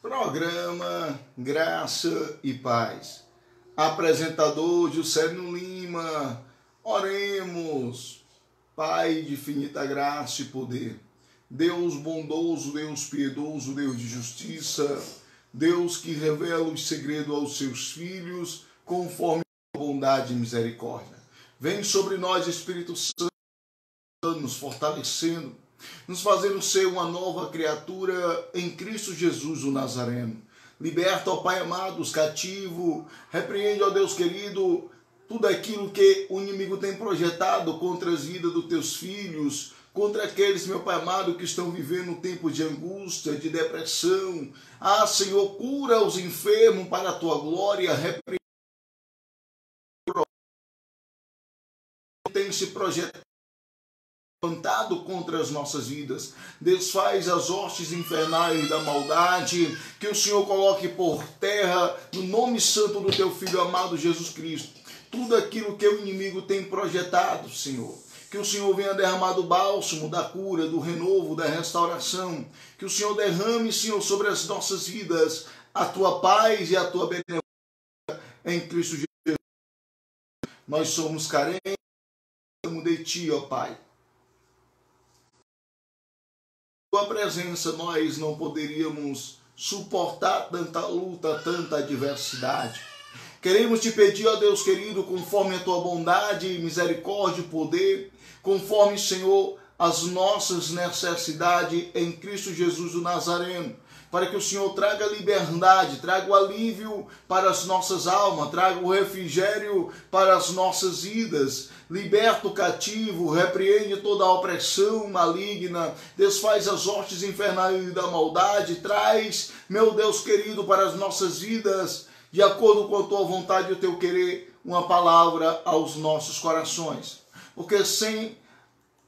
Programa Graça e Paz. Apresentador Juscelino Lima. Oremos. Pai de infinita graça e poder. Deus bondoso, Deus piedoso, Deus de justiça. Deus que revela os segredos aos seus filhos, conforme a bondade e misericórdia. Vem sobre nós, Espírito Santo, nos fortalecendo, nos fazendo ser uma nova criatura em Cristo Jesus, o Nazareno. Liberta, ó Pai amado, os cativos, repreende, ó Deus querido, tudo aquilo que o inimigo tem projetado contra as vidas dos teus filhos, contra aqueles, meu Pai amado, que estão vivendo um tempo de angústia, de depressão. Ah, Senhor, cura os enfermos para a tua glória, repreende tem se projetado contra as nossas vidas. Desfaz as hostes infernais da maldade, que o Senhor coloque por terra, no nome santo do teu Filho amado Jesus Cristo, tudo aquilo que o inimigo tem projetado, Senhor. Que o Senhor venha derramar do bálsamo, da cura, do renovo, da restauração. Que o Senhor derrame, Senhor, sobre as nossas vidas a tua paz e a tua benevolência em Cristo Jesus. Nós somos carentes de ti, ó Pai. Tua presença, nós não poderíamos suportar tanta luta, tanta adversidade. Queremos te pedir, ó Deus querido, conforme a tua bondade, misericórdia e poder, conforme, Senhor, as nossas necessidades em Cristo Jesus o Nazareno, para que o Senhor traga liberdade, traga o alívio para as nossas almas, traga o refrigério para as nossas vidas, liberta o cativo, repreende toda a opressão maligna, desfaz as hostes infernais da maldade, traz, meu Deus querido, para as nossas vidas, de acordo com a tua vontade e o teu querer, uma palavra aos nossos corações. Porque sem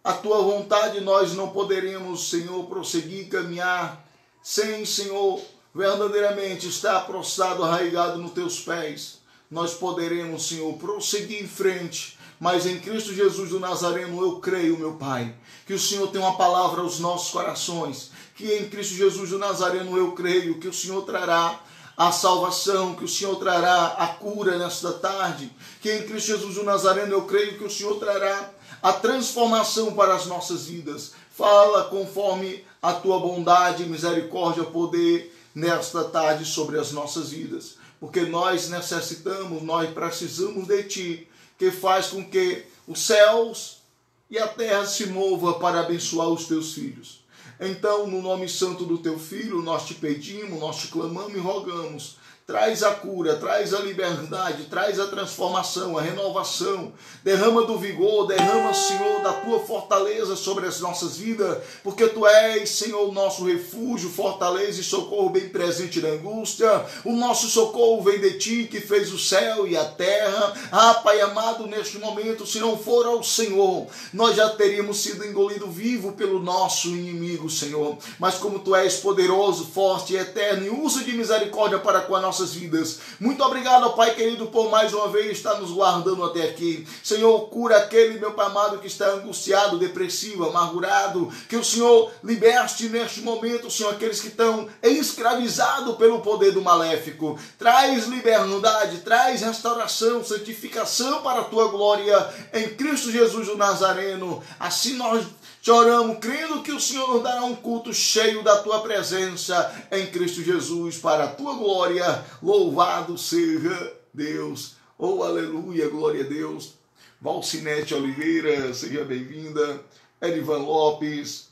a tua vontade nós não poderemos, Senhor, prosseguir, caminhar, sem, Senhor, verdadeiramente estar prostrado, arraigado nos teus pés. Nós poderemos, Senhor, prosseguir em frente, mas em Cristo Jesus do Nazareno eu creio, meu Pai, que o Senhor tem uma palavra aos nossos corações, que em Cristo Jesus do Nazareno eu creio que o Senhor trará a salvação, que o Senhor trará a cura nesta tarde, que em Cristo Jesus do Nazareno eu creio que o Senhor trará a transformação para as nossas vidas. Fala conforme a tua bondade, misericórdia, poder nesta tarde sobre as nossas vidas, porque nós necessitamos, nós precisamos de ti, que faz com que os céus e a terra se movam para abençoar os teus filhos. Então, no nome santo do teu Filho, nós te pedimos, nós te clamamos e rogamos. Traz a cura, traz a liberdade, traz a transformação, a renovação. Derrama do vigor, derrama, Senhor, da tua fortaleza sobre as nossas vidas, porque tu és, Senhor, nosso refúgio, fortaleza e socorro bem presente na angústia. O nosso socorro vem de ti, que fez o céu e a terra. Ah, Pai amado, neste momento, se não for ao Senhor, nós já teríamos sido engolidos vivo pelo nosso inimigo, Senhor. Mas como tu és poderoso, forte e eterno, e usa de misericórdia para com a nossa vidas. Muito obrigado, Pai querido, por mais uma vez estar nos guardando até aqui. Senhor, cura aquele, meu Pai amado, que está angustiado, depressivo, amargurado. Que o Senhor liberte neste momento, Senhor, aqueles que estão escravizados pelo poder do maléfico. Traz liberdade, traz restauração, santificação para a tua glória em Cristo Jesus o Nazareno. Assim nós te oramos, crendo que o Senhor nos dará um culto cheio da tua presença em Cristo Jesus, para a tua glória. Louvado seja Deus. Oh, aleluia, glória a Deus. Valcinete Oliveira, seja bem-vinda. Edivan Lopes,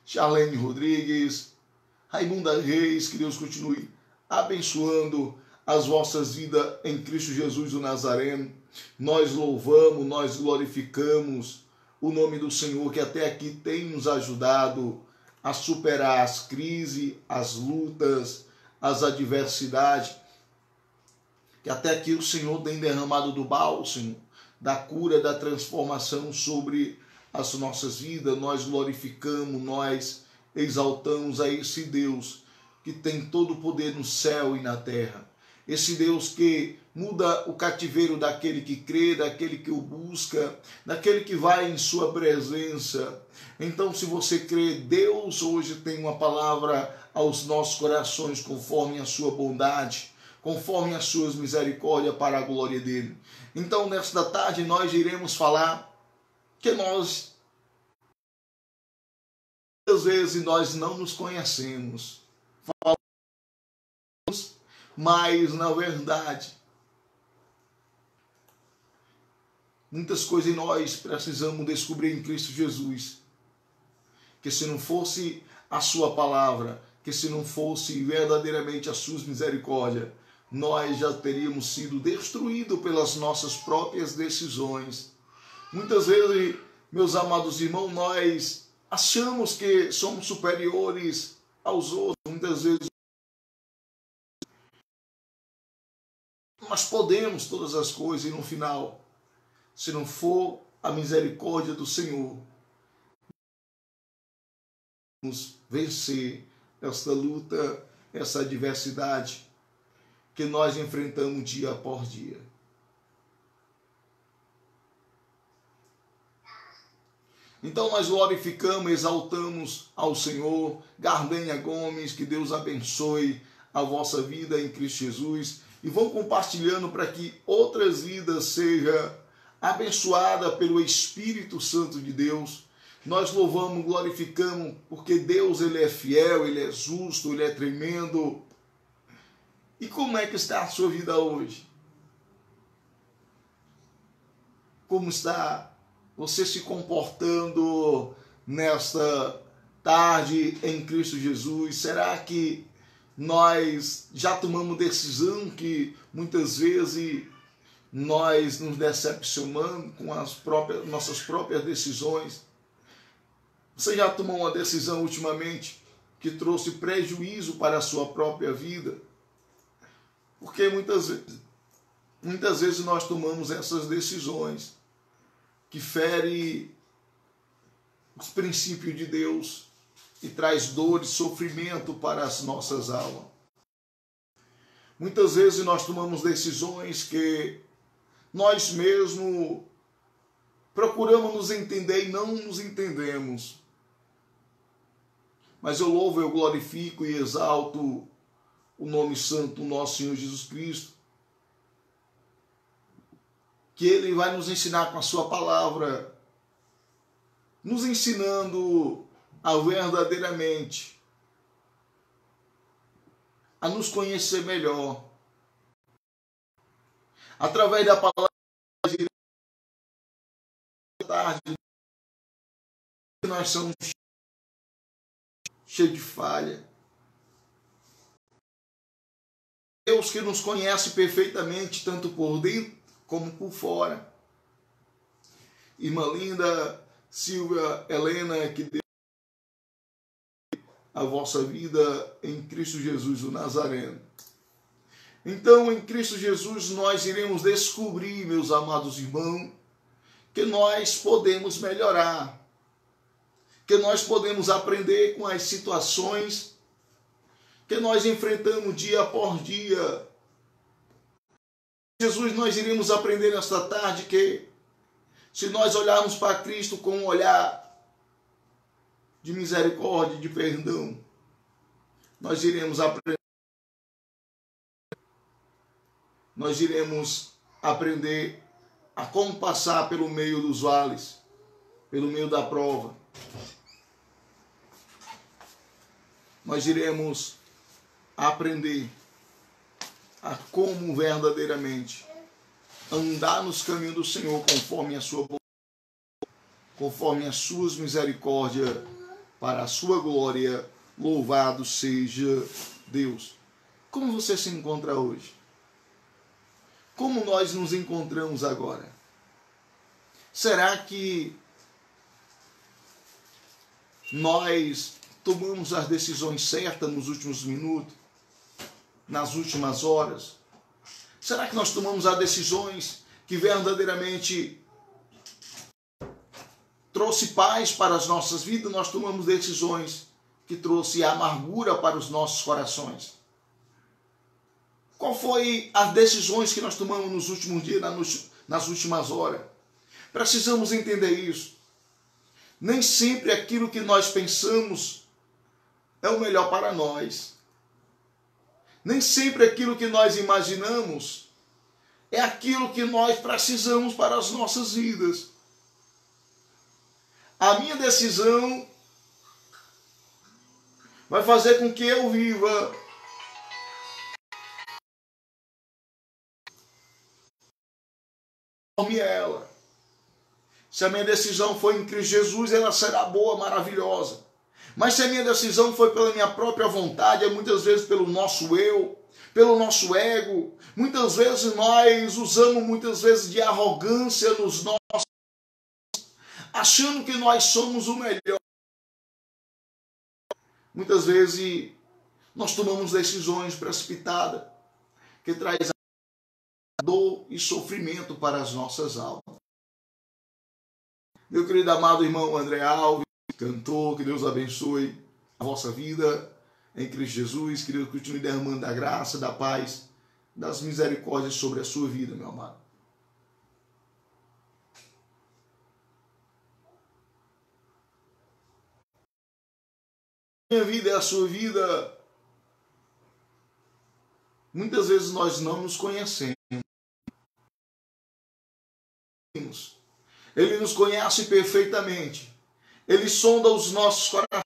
Charlene Rodrigues, Raimunda Reis, que Deus continue abençoando as vossas vidas em Cristo Jesus o Nazareno. Nós louvamos, nós glorificamos o nome do Senhor, que até aqui tem nos ajudado a superar as crises, as lutas, as adversidades, que até aqui o Senhor tem derramado do bálsamo, da cura, da transformação sobre as nossas vidas. Nós glorificamos, nós exaltamos a esse Deus que tem todo o poder no céu e na terra. esse Deus que muda o cativeiro daquele que crê, daquele que o busca, daquele que vai em sua presença. Então, se você crê, Deus hoje tem uma palavra aos nossos corações conforme a sua bondade, conforme as suas misericórdias para a glória dele. Então, nesta tarde, nós iremos falar que muitas vezes nós não nos conhecemos, mas na verdade, muitas coisas nós precisamos descobrir em Cristo Jesus. Que se não fosse a sua palavra, que se não fosse verdadeiramente as suas misericórdias, nós já teríamos sido destruídos pelas nossas próprias decisões. Muitas vezes, meus amados irmãos, nós achamos que somos superiores aos outros. Muitas vezes nós podemos todas as coisas e no final, se não for a misericórdia do Senhor, vamos vencer esta luta, essa adversidade que nós enfrentamos dia após dia. Então nós glorificamos, exaltamos ao Senhor. Gardenha Gomes, que Deus abençoe a vossa vida em Cristo Jesus e vão compartilhando para que outras vidas sejam abençoadas pelo Espírito Santo de Deus. Nós louvamos, glorificamos, porque Deus ele é fiel, ele é justo, ele é tremendo. E como é que está a sua vida hoje? Como está você se comportando nesta tarde em Cristo Jesus? Será que nós já tomamos decisão que muitas vezes nós nos decepcionamos com as nossas próprias decisões? Você já tomou uma decisão ultimamente que trouxe prejuízo para a sua própria vida? Porque muitas vezes nós tomamos essas decisões que ferem os princípios de Deus e traz dor e sofrimento para as nossas almas. Muitas vezes nós tomamos decisões que nós mesmos procuramos nos entender e não nos entendemos. Mas eu louvo, eu glorifico e exalto o nome santo do nosso Senhor Jesus Cristo, que Ele vai nos ensinar com a sua palavra, nos ensinando a verdadeiramente a nos conhecer melhor. Através da palavra de tarde, nós somos cheios de falha. Deus que nos conhece perfeitamente, tanto por dentro como por fora. Irmã linda, Silvia, Helena, que Deus a vossa vida em Cristo Jesus, o Nazareno. Então, em Cristo Jesus, nós iremos descobrir, meus amados irmãos, que nós podemos melhorar, que nós podemos aprender com as situações que nós enfrentamos dia após dia. Jesus, nós iremos aprender nesta tarde que se nós olharmos para Cristo com um olhar de misericórdia, de perdão, nós iremos aprender a como passar pelo meio dos vales, pelo meio da prova. Nós iremos aprender a como verdadeiramente andar nos caminhos do Senhor conforme a sua bondade, conforme as suas misericórdias, para a sua glória. Louvado seja Deus. Como você se encontra hoje? Como nós nos encontramos agora? Será que nós tomamos as decisões certas nos últimos minutos? Nas últimas horas? Será que nós tomamos as decisões que verdadeiramente trouxe paz para as nossas vidas? Nós tomamos decisões que trouxe amargura para os nossos corações? Qual foi as decisões que nós tomamos nos últimos dias, nas últimas horas? Precisamos entender isso. Nem sempre aquilo que nós pensamos é o melhor para nós. Nem sempre aquilo que nós imaginamos é aquilo que nós precisamos para as nossas vidas. A minha decisão vai fazer com que eu viva conforme ela. Se a minha decisão foi em Cristo Jesus, ela será boa, maravilhosa. Mas se a minha decisão foi pela minha própria vontade, é muitas vezes pelo nosso eu, pelo nosso ego, muitas vezes nós usamos de arrogância nos nossos, achando que nós somos o melhor. Muitas vezes nós tomamos decisões precipitadas que trazem dor e sofrimento para as nossas almas. Meu querido amado irmão André Alves, cantor, que Deus abençoe a vossa vida em Cristo Jesus, que Deus continue derramando da graça, da paz, das misericórdias sobre a sua vida, meu amado. Minha vida é a sua vida. Muitas vezes nós não nos conhecemos. Ele nos conhece perfeitamente. Ele sonda os nossos corações.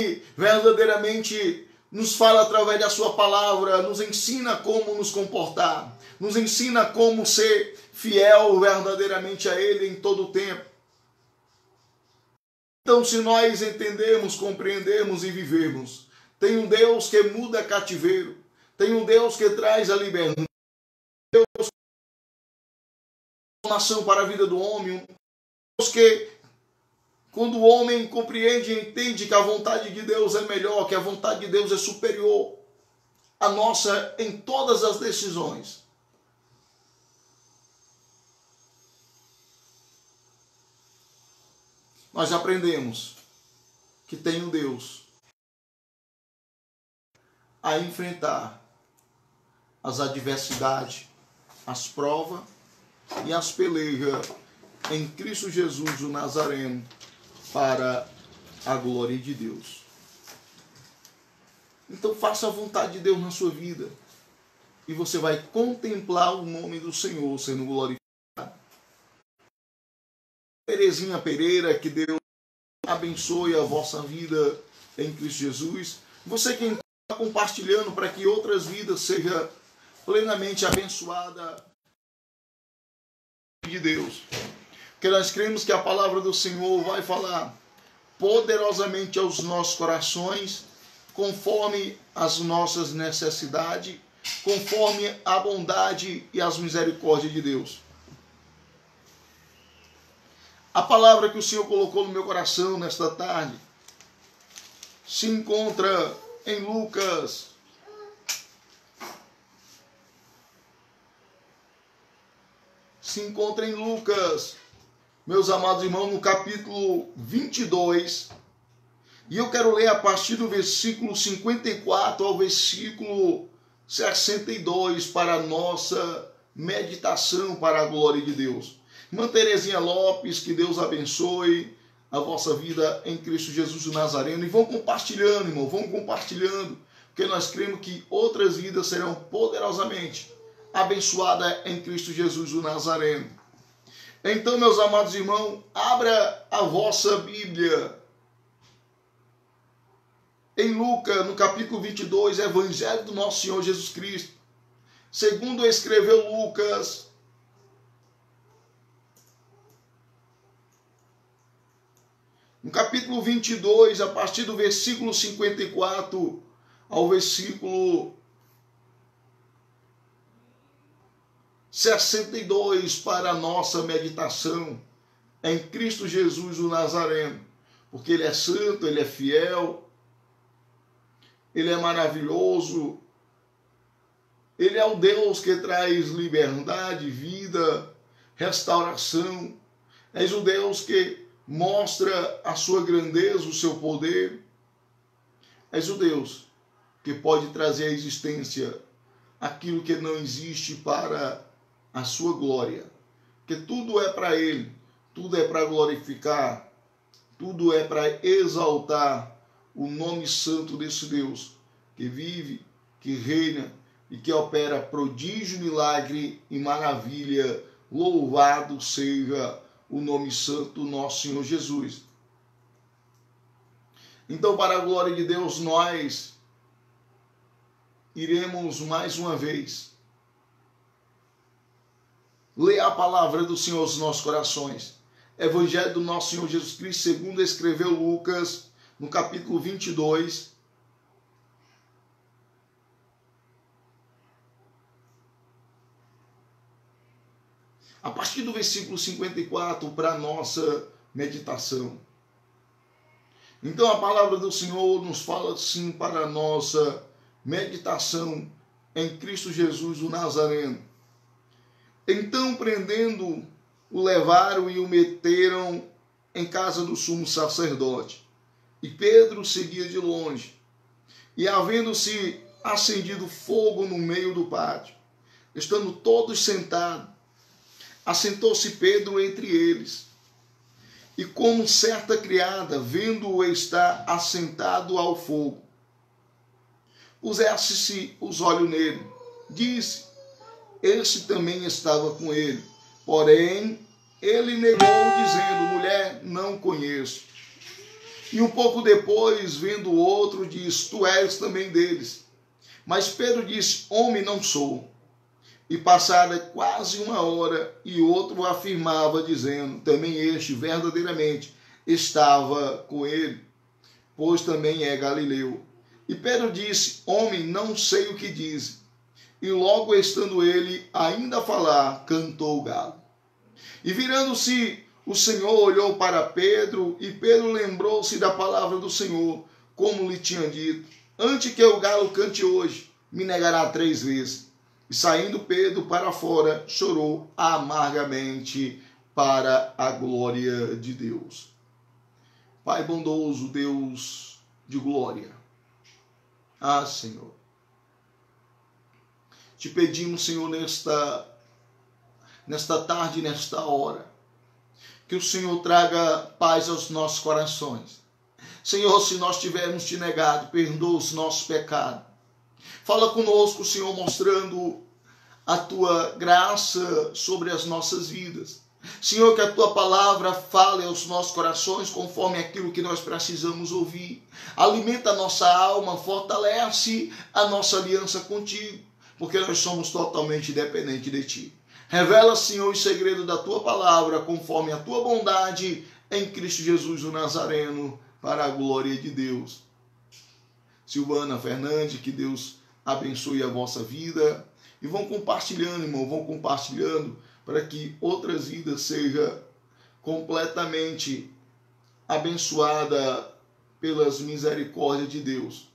E verdadeiramente nos fala através da sua palavra, nos ensina como nos comportar, nos ensina como ser fiel verdadeiramente a Ele em todo o tempo. Então, se nós entendermos, compreendermos e vivermos, tem um Deus que muda cativeiro, tem um Deus que traz a liberdade, Deus nação para a vida do homem, um Deus que, quando o homem compreende e entende que a vontade de Deus é melhor, que a vontade de Deus é superior à nossa em todas as decisões, nós aprendemos que tem um Deus a enfrentar as adversidades, as provas e as pelejas em Cristo Jesus, o Nazareno, para a glória de Deus. Então faça a vontade de Deus na sua vida e você vai contemplar o nome do Senhor sendo glorificado. Terezinha Pereira, que Deus abençoe a vossa vida em Cristo Jesus. Você que está compartilhando para que outras vidas sejam plenamente abençoadas de Deus. Porque nós cremos que a palavra do Senhor vai falar poderosamente aos nossos corações, conforme as nossas necessidades, conforme a bondade e as misericórdias de Deus. A palavra que o Senhor colocou no meu coração nesta tarde se encontra em Lucas. Se encontra em Lucas, meus amados irmãos, no capítulo 22. E eu quero ler a partir do versículo 54 ao versículo 62 para a nossa meditação para a glória de Deus. Irmã Terezinha Lopes, que Deus abençoe a vossa vida em Cristo Jesus o Nazareno. E vão compartilhando, irmão, vão compartilhando, porque nós cremos que outras vidas serão poderosamente abençoadas em Cristo Jesus o Nazareno. Então, meus amados irmãos, abra a vossa Bíblia em Lucas, no capítulo 22, Evangelho do nosso Senhor Jesus Cristo, segundo escreveu Lucas. No capítulo 22, a partir do versículo 54 ao versículo 62, para a nossa meditação em Cristo Jesus o Nazareno, porque Ele é santo, Ele é fiel, Ele é maravilhoso, Ele é o Deus que traz liberdade, vida, restauração. És o Deus que mostra a sua grandeza, o seu poder. És o Deus que pode trazer à existência aquilo que não existe para a sua glória. Porque tudo é para Ele, tudo é para glorificar, tudo é para exaltar o nome santo desse Deus, que vive, que reina e que opera prodígio, milagre e maravilha. Louvado seja o nome santo do nosso Senhor Jesus. Então, para a glória de Deus, nós iremos mais uma vez ler a palavra do Senhor aos nossos corações. Evangelho do nosso Senhor Jesus Cristo, segundo escreveu Lucas, no capítulo 22, a partir do versículo 54, para a nossa meditação. Então a palavra do Senhor nos fala assim para a nossa meditação em Cristo Jesus, o Nazareno. Então, prendendo, o levaram e o meteram em casa do sumo sacerdote. E Pedro seguia de longe. E havendo-se acendido fogo no meio do pátio, estando todos sentados, assentou-se Pedro entre eles. E como certa criada, vendo-o estar assentado ao fogo, pusesse-se os olhos nele, disse: esse também estava com ele. Porém, ele negou, dizendo: mulher, não conheço. E um pouco depois, vendo o outro, diz: tu és também deles. Mas Pedro disse: homem, não sou. E passada quase uma hora, e outro afirmava, dizendo: também este verdadeiramente estava com ele, pois também é galileu. E Pedro disse: homem, não sei o que diz. E logo estando ele ainda a falar, cantou o galo. E virando-se, o Senhor olhou para Pedro, e Pedro lembrou-se da palavra do Senhor, como lhe tinha dito: antes que o galo cante hoje, me negará 3 vezes. E saindo Pedro para fora, chorou amargamente para a glória de Deus. Pai bondoso, Deus de glória. Ah, Senhor. Te pedimos, Senhor, nesta tarde, nesta hora, que o Senhor traga paz aos nossos corações. Senhor, se nós tivermos te negado, perdoa os nossos pecados. Fala conosco, Senhor, mostrando a tua graça sobre as nossas vidas. Senhor, que a tua palavra fale aos nossos corações conforme aquilo que nós precisamos ouvir. Alimenta a nossa alma, fortalece a nossa aliança contigo, porque nós somos totalmente dependentes de ti. Revela, Senhor, o segredo da tua palavra conforme a tua bondade em Cristo Jesus, o Nazareno, para a glória de Deus. Silvana, Fernandes, que Deus abençoe a vossa vida. E vão compartilhando, irmão, vão compartilhando para que outras vidas sejam completamente abençoadas pelas misericórdias de Deus.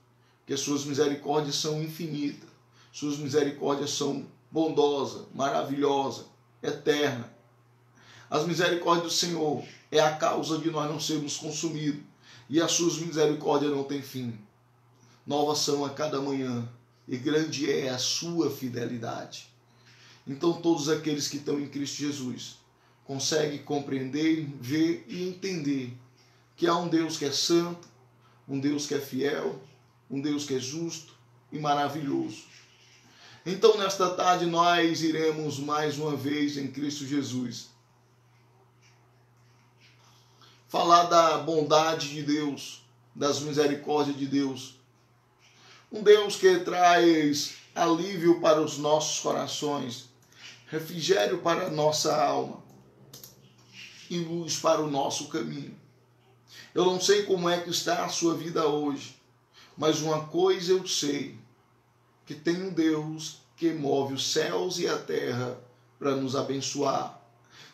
Que as suas misericórdias são infinitas. Suas misericórdias são bondosas, maravilhosas, eternas. As misericórdias do Senhor é a causa de nós não sermos consumidos. E as suas misericórdias não têm fim. Novas são a cada manhã. E grande é a sua fidelidade. Então todos aqueles que estão em Cristo Jesus conseguem compreender, ver e entender que há um Deus que é santo, um Deus que é fiel, um Deus que é justo e maravilhoso. Então nesta tarde nós iremos mais uma vez em Cristo Jesus falar da bondade de Deus, das misericórdias de Deus. Um Deus que traz alívio para os nossos corações, refrigério para a nossa alma e luz para o nosso caminho. Eu não sei como é que está a sua vida hoje, mas uma coisa eu sei, que tem um Deus que move os céus e a terra para nos abençoar.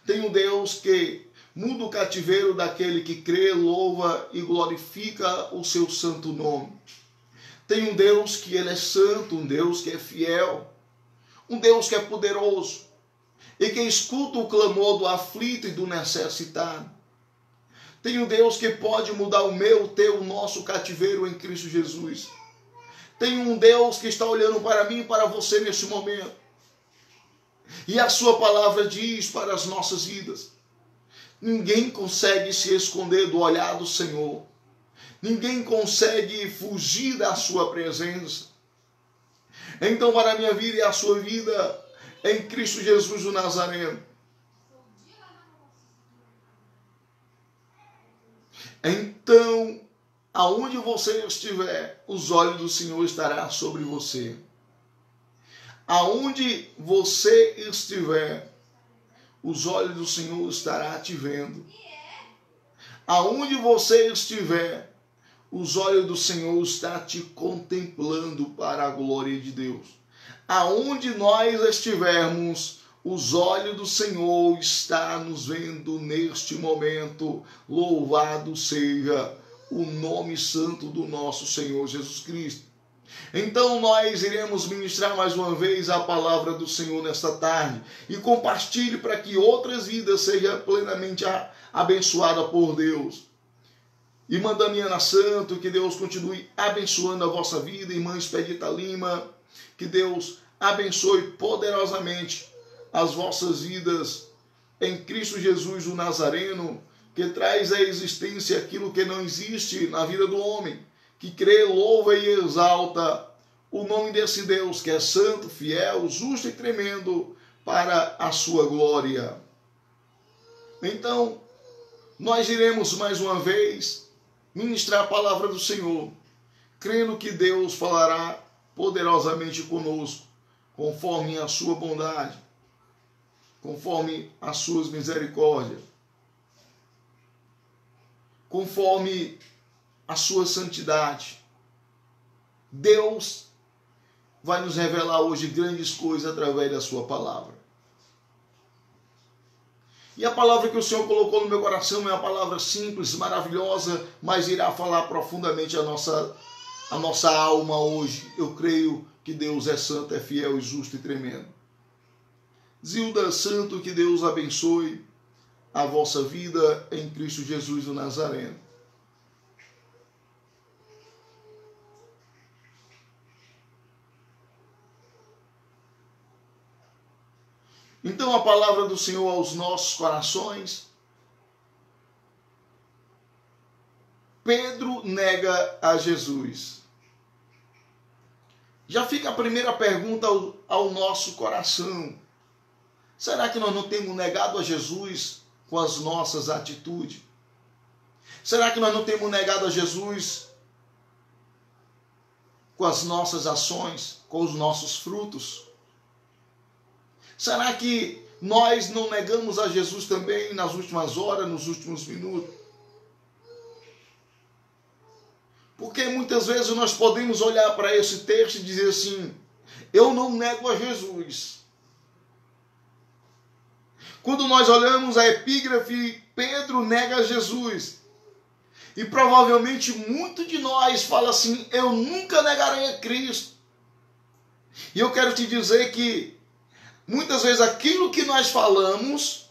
Tem um Deus que muda o cativeiro daquele que crê, louva e glorifica o seu santo nome. Tem um Deus que ele é santo, um Deus que é fiel, um Deus que é poderoso e que escuta o clamor do aflito e do necessitado. Tem um Deus que pode mudar o meu, o teu, o nosso cativeiro em Cristo Jesus. Tem um Deus que está olhando para mim e para você neste momento. E a sua palavra diz para as nossas vidas: ninguém consegue se esconder do olhar do Senhor. Ninguém consegue fugir da sua presença. Então, para a minha vida e a sua vida, em Cristo Jesus o Nazareno, então, aonde você estiver, os olhos do Senhor estarão sobre você. Aonde você estiver, os olhos do Senhor estarão te vendo. Aonde você estiver, os olhos do Senhor estão te contemplando para a glória de Deus. Aonde nós estivermos, os olhos do Senhor estão nos vendo neste momento. Louvado seja o nome santo do nosso Senhor Jesus Cristo. Então nós iremos ministrar mais uma vez a palavra do Senhor nesta tarde. E compartilhe para que outras vidas sejam plenamente abençoadas por Deus. Irmã Damiana Santo, que Deus continue abençoando a vossa vida. Irmã Expedita Lima, que Deus abençoe poderosamente as vossas vidas em Cristo Jesus o Nazareno, que traz à existência aquilo que não existe na vida do homem, que crê, louva e exalta o nome desse Deus que é santo, fiel, justo e tremendo para a sua glória. Então, nós iremos mais uma vez ministrar a palavra do Senhor, crendo que Deus falará poderosamente conosco, conforme a sua bondade, conforme as suas misericórdias, conforme a sua santidade. Deus vai nos revelar hoje grandes coisas através da sua palavra. E a palavra que o Senhor colocou no meu coração é uma palavra simples, maravilhosa, mas irá falar profundamente a nossa alma hoje. Eu creio que Deus é santo, é fiel e justo e tremendo. Zilda Santo, que Deus abençoe a vossa vida em Cristo Jesus o Nazareno. Então a palavra do Senhor aos nossos corações. Pedro nega a Jesus. Já fica a primeira pergunta ao nosso coração. Será que nós não temos negado a Jesus com as nossas atitudes? Será que nós não temos negado a Jesus com as nossas ações, com os nossos frutos? Será que nós não negamos a Jesus também nas últimas horas, nos últimos minutos? Porque muitas vezes nós podemos olhar para esse texto e dizer assim: eu não nego a Jesus. Quando nós olhamos a epígrafe, Pedro nega a Jesus. E provavelmente muito de nós fala assim: eu nunca negarei a Cristo. E eu quero te dizer que muitas vezes aquilo que nós falamos,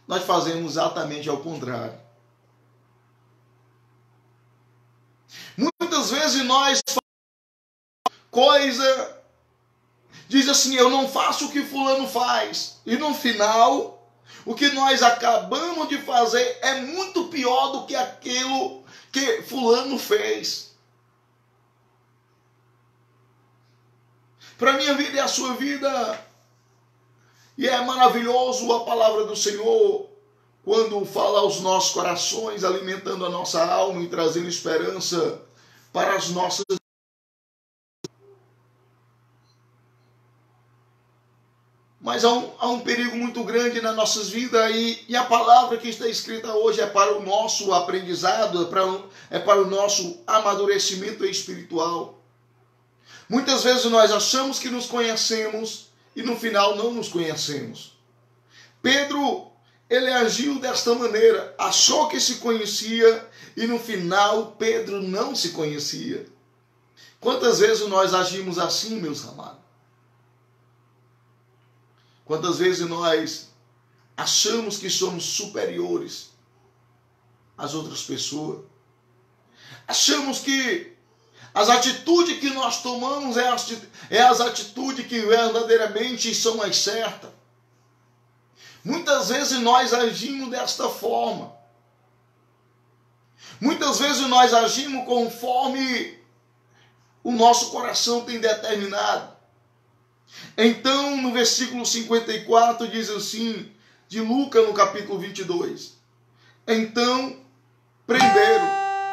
nós fazemos exatamente ao contrário. Muitas vezes nós falamos coisa, diz assim: eu não faço o que fulano faz. E no final, o que nós acabamos de fazer é muito pior do que aquilo que fulano fez. Para a minha vida e a sua vida. E é maravilhoso a palavra do Senhor quando fala aos nossos corações, alimentando a nossa alma e trazendo esperança para as nossas. Mas há um perigo muito grande nas nossas vidas e a palavra que está escrita hoje é para o nosso aprendizado, é para o nosso amadurecimento espiritual. Muitas vezes nós achamos que nos conhecemos e no final não nos conhecemos. Pedro, ele agiu desta maneira, achou que se conhecia e no final Pedro não se conhecia. Quantas vezes nós agimos assim, meus amados? Quantas vezes nós achamos que somos superiores às outras pessoas? Achamos que as atitudes que nós tomamos é as atitudes que verdadeiramente são as certas. Muitas vezes nós agimos desta forma. Muitas vezes nós agimos conforme o nosso coração tem determinado. Então, no versículo 54, diz assim, de Lucas, no capítulo 22. Então, prenderam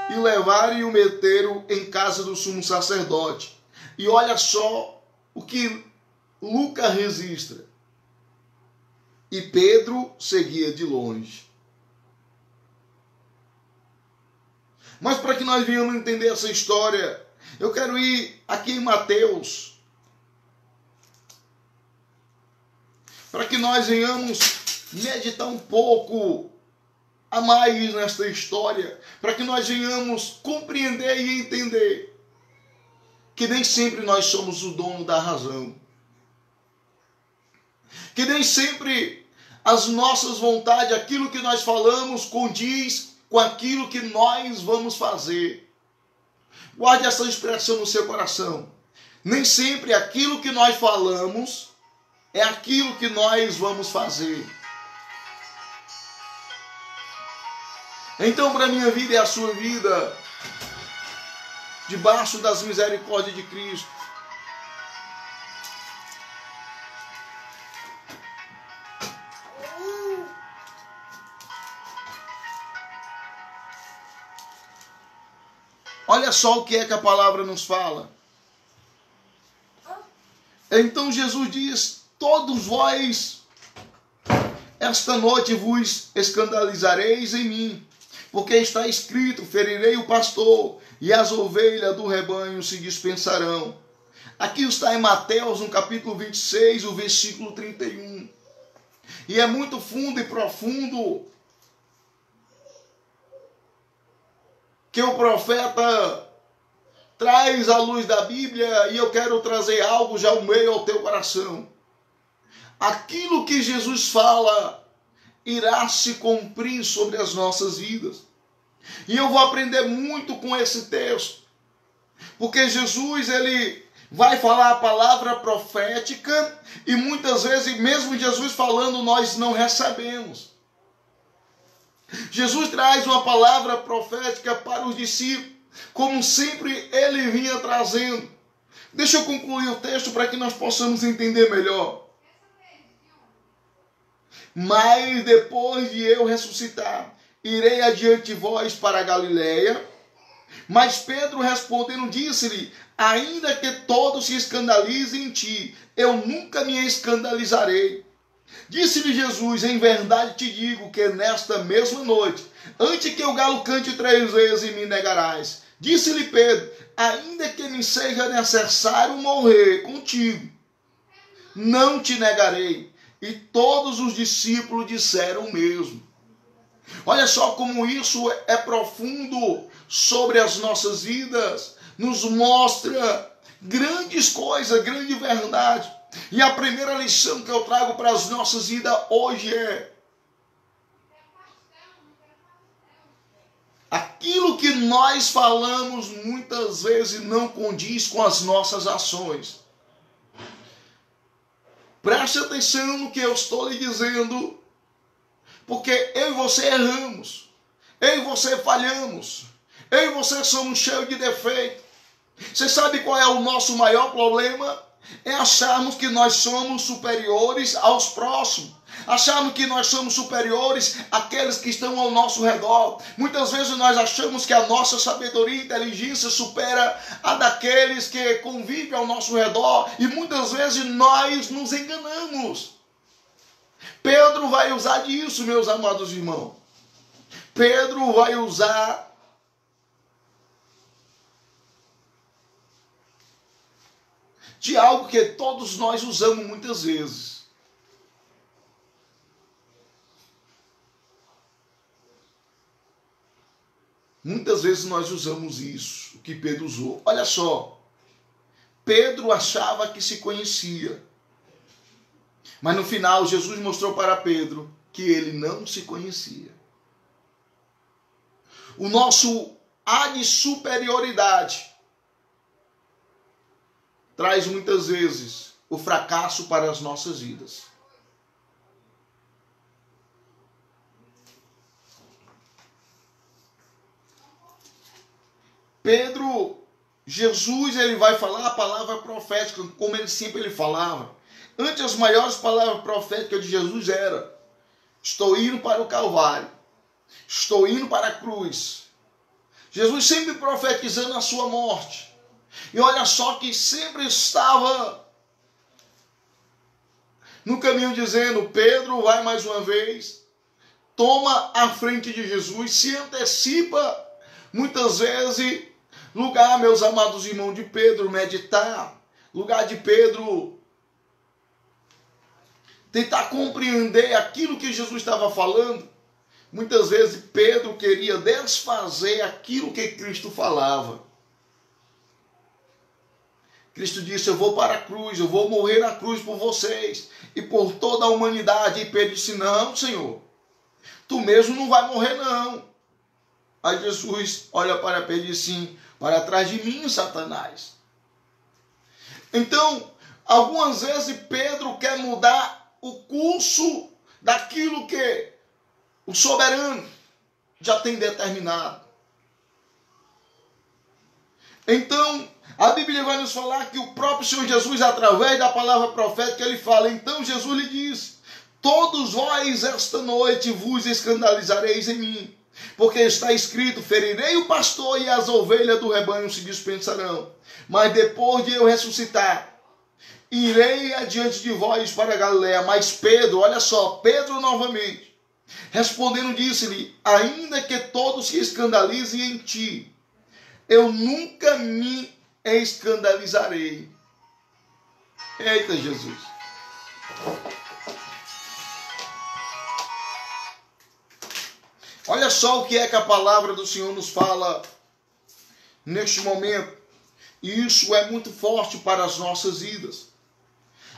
e levaram e o meteram em casa do sumo sacerdote. E olha só o que Lucas registra. E Pedro seguia de longe. Mas para que nós venhamos entender essa história, eu quero ir aqui em Mateus, para que nós venhamos meditar um pouco a mais nesta história, para que nós venhamos compreender e entender que nem sempre nós somos o dono da razão, que nem sempre as nossas vontades, aquilo que nós falamos, condiz com aquilo que nós vamos fazer. Guarde essa expressão no seu coração. Nem sempre aquilo que nós falamos é aquilo que nós vamos fazer. Então, para a minha vida e a sua vida, debaixo das misericórdias de Cristo, olha só o que é que a palavra nos fala. Então Jesus diz: todos vós esta noite vos escandalizareis em mim, porque está escrito: ferirei o pastor e as ovelhas do rebanho se dispersarão. Aqui está em Mateus, no capítulo 26, o versículo 31. E é muito fundo e profundo que o profeta traz à luz da Bíblia, e eu quero trazer algo já ao meio ao teu coração. Aquilo que Jesus fala irá se cumprir sobre as nossas vidas. E eu vou aprender muito com esse texto, porque Jesus, ele vai falar a palavra profética, e muitas vezes, mesmo Jesus falando, nós não recebemos. Jesus traz uma palavra profética para os discípulos, como sempre ele vinha trazendo. Deixa eu concluir o texto para que nós possamos entender melhor. Mas depois de eu ressuscitar, irei adiante de vós para a Galileia. Mas Pedro respondendo disse-lhe: ainda que todos se escandalizem em ti, eu nunca me escandalizarei. Disse-lhe Jesus: em verdade te digo que nesta mesma noite, antes que o galo cante 3 vezes, me negarás. Disse-lhe Pedro: ainda que me seja necessário morrer contigo, não te negarei. E todos os discípulos disseram o mesmo. Olha só como isso é profundo sobre as nossas vidas, nos mostra grandes coisas, grande verdade. E a primeira lição que eu trago para as nossas vidas hoje é: aquilo que nós falamos muitas vezes não condiz com as nossas ações. Preste atenção no que eu estou lhe dizendo, porque eu e você erramos, eu e você falhamos, eu e você somos cheios de defeito. Você sabe qual é o nosso maior problema? É acharmos que nós somos superiores aos próximos. Acharmos que nós somos superiores àqueles que estão ao nosso redor. Muitas vezes nós achamos que a nossa sabedoria e inteligência supera a daqueles que convivem ao nosso redor. E muitas vezes nós nos enganamos. Pedro vai usar disso, meus amados irmãos. Pedro vai usar de algo que todos nós usamos muitas vezes. Muitas vezes nós usamos isso, o que Pedro usou. Olha só, Pedro achava que se conhecia. Mas no final, Jesus mostrou para Pedro que ele não se conhecia. O nosso ad superioridade traz muitas vezes o fracasso para as nossas vidas. Jesus, ele vai falar a palavra profética, como ele sempre falava. Antes, as maiores palavras proféticas de Jesus era: estou indo para o Calvário, estou indo para a cruz. Jesus sempre profetizando a sua morte. E olha só que sempre estava no caminho dizendo: Pedro vai mais uma vez, toma a frente de Jesus, se antecipa muitas vezes. Lugar, meus amados irmãos, de Pedro meditar, lugar de Pedro tentar compreender aquilo que Jesus estava falando. Muitas vezes Pedro queria desfazer aquilo que Cristo falava. Cristo disse: eu vou para a cruz, eu vou morrer na cruz por vocês e por toda a humanidade. E Pedro disse: não, Senhor, tu mesmo não vai morrer, não. Aí Jesus olha para Pedro e diz assim: para trás de mim, Satanás. Então, algumas vezes Pedro quer mudar o curso daquilo que o soberano já tem determinado. Então, a Bíblia vai nos falar que o próprio Senhor Jesus, através da palavra profética, ele fala: então Jesus lhe diz: todos vós esta noite vos escandalizareis em mim, porque está escrito: ferirei o pastor e as ovelhas do rebanho se dispersarão. Mas depois de eu ressuscitar, irei adiante de vós para a Galileia. Mas Pedro, olha só, Pedro novamente, respondendo, disse-lhe: ainda que todos se escandalizem em ti, eu nunca me escandalizarei. Eita, Jesus. Olha só o que é que a palavra do Senhor nos fala neste momento. E isso é muito forte para as nossas vidas.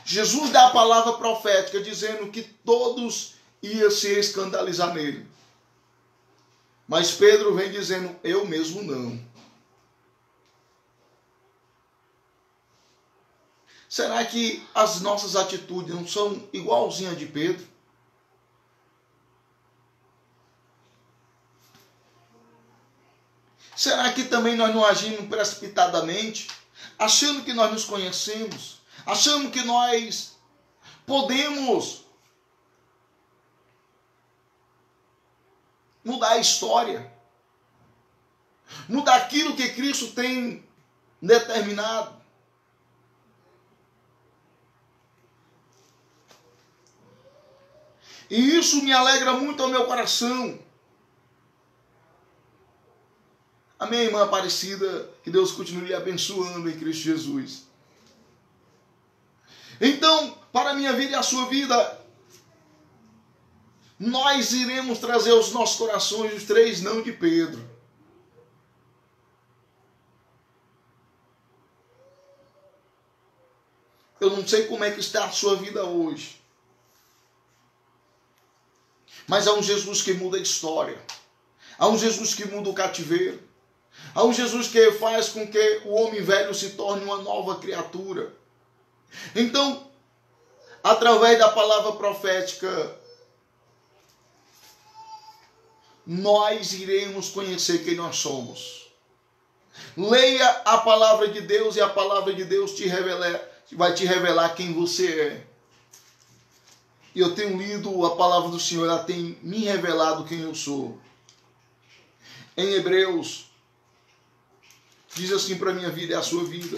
Jesus dá a palavra profética dizendo que todos iam se escandalizar nele. Mas Pedro vem dizendo: eu mesmo não. Será que as nossas atitudes não são igualzinhas de Pedro? Será que também nós não agimos precipitadamente, achando que nós nos conhecemos, achando que nós podemos mudar a história, mudar aquilo que Cristo tem determinado? E isso me alegra muito ao meu coração. Amém, irmã Aparecida? Que Deus continue lhe abençoando em Cristo Jesus. Então, para a minha vida e a sua vida, nós iremos trazer aos nossos corações os 3 não de Pedro. Eu não sei como é que está a sua vida hoje, mas há um Jesus que muda a história. Há um Jesus que muda o cativeiro. Há um Jesus que faz com que o homem velho se torne uma nova criatura. Então, através da palavra profética, nós iremos conhecer quem nós somos. Leia a palavra de Deus e a palavra de Deus vai te revelar quem você é. E eu tenho lido a palavra do Senhor, ela tem me revelado quem eu sou. Em Hebreus, diz assim para a minha vida e a sua vida.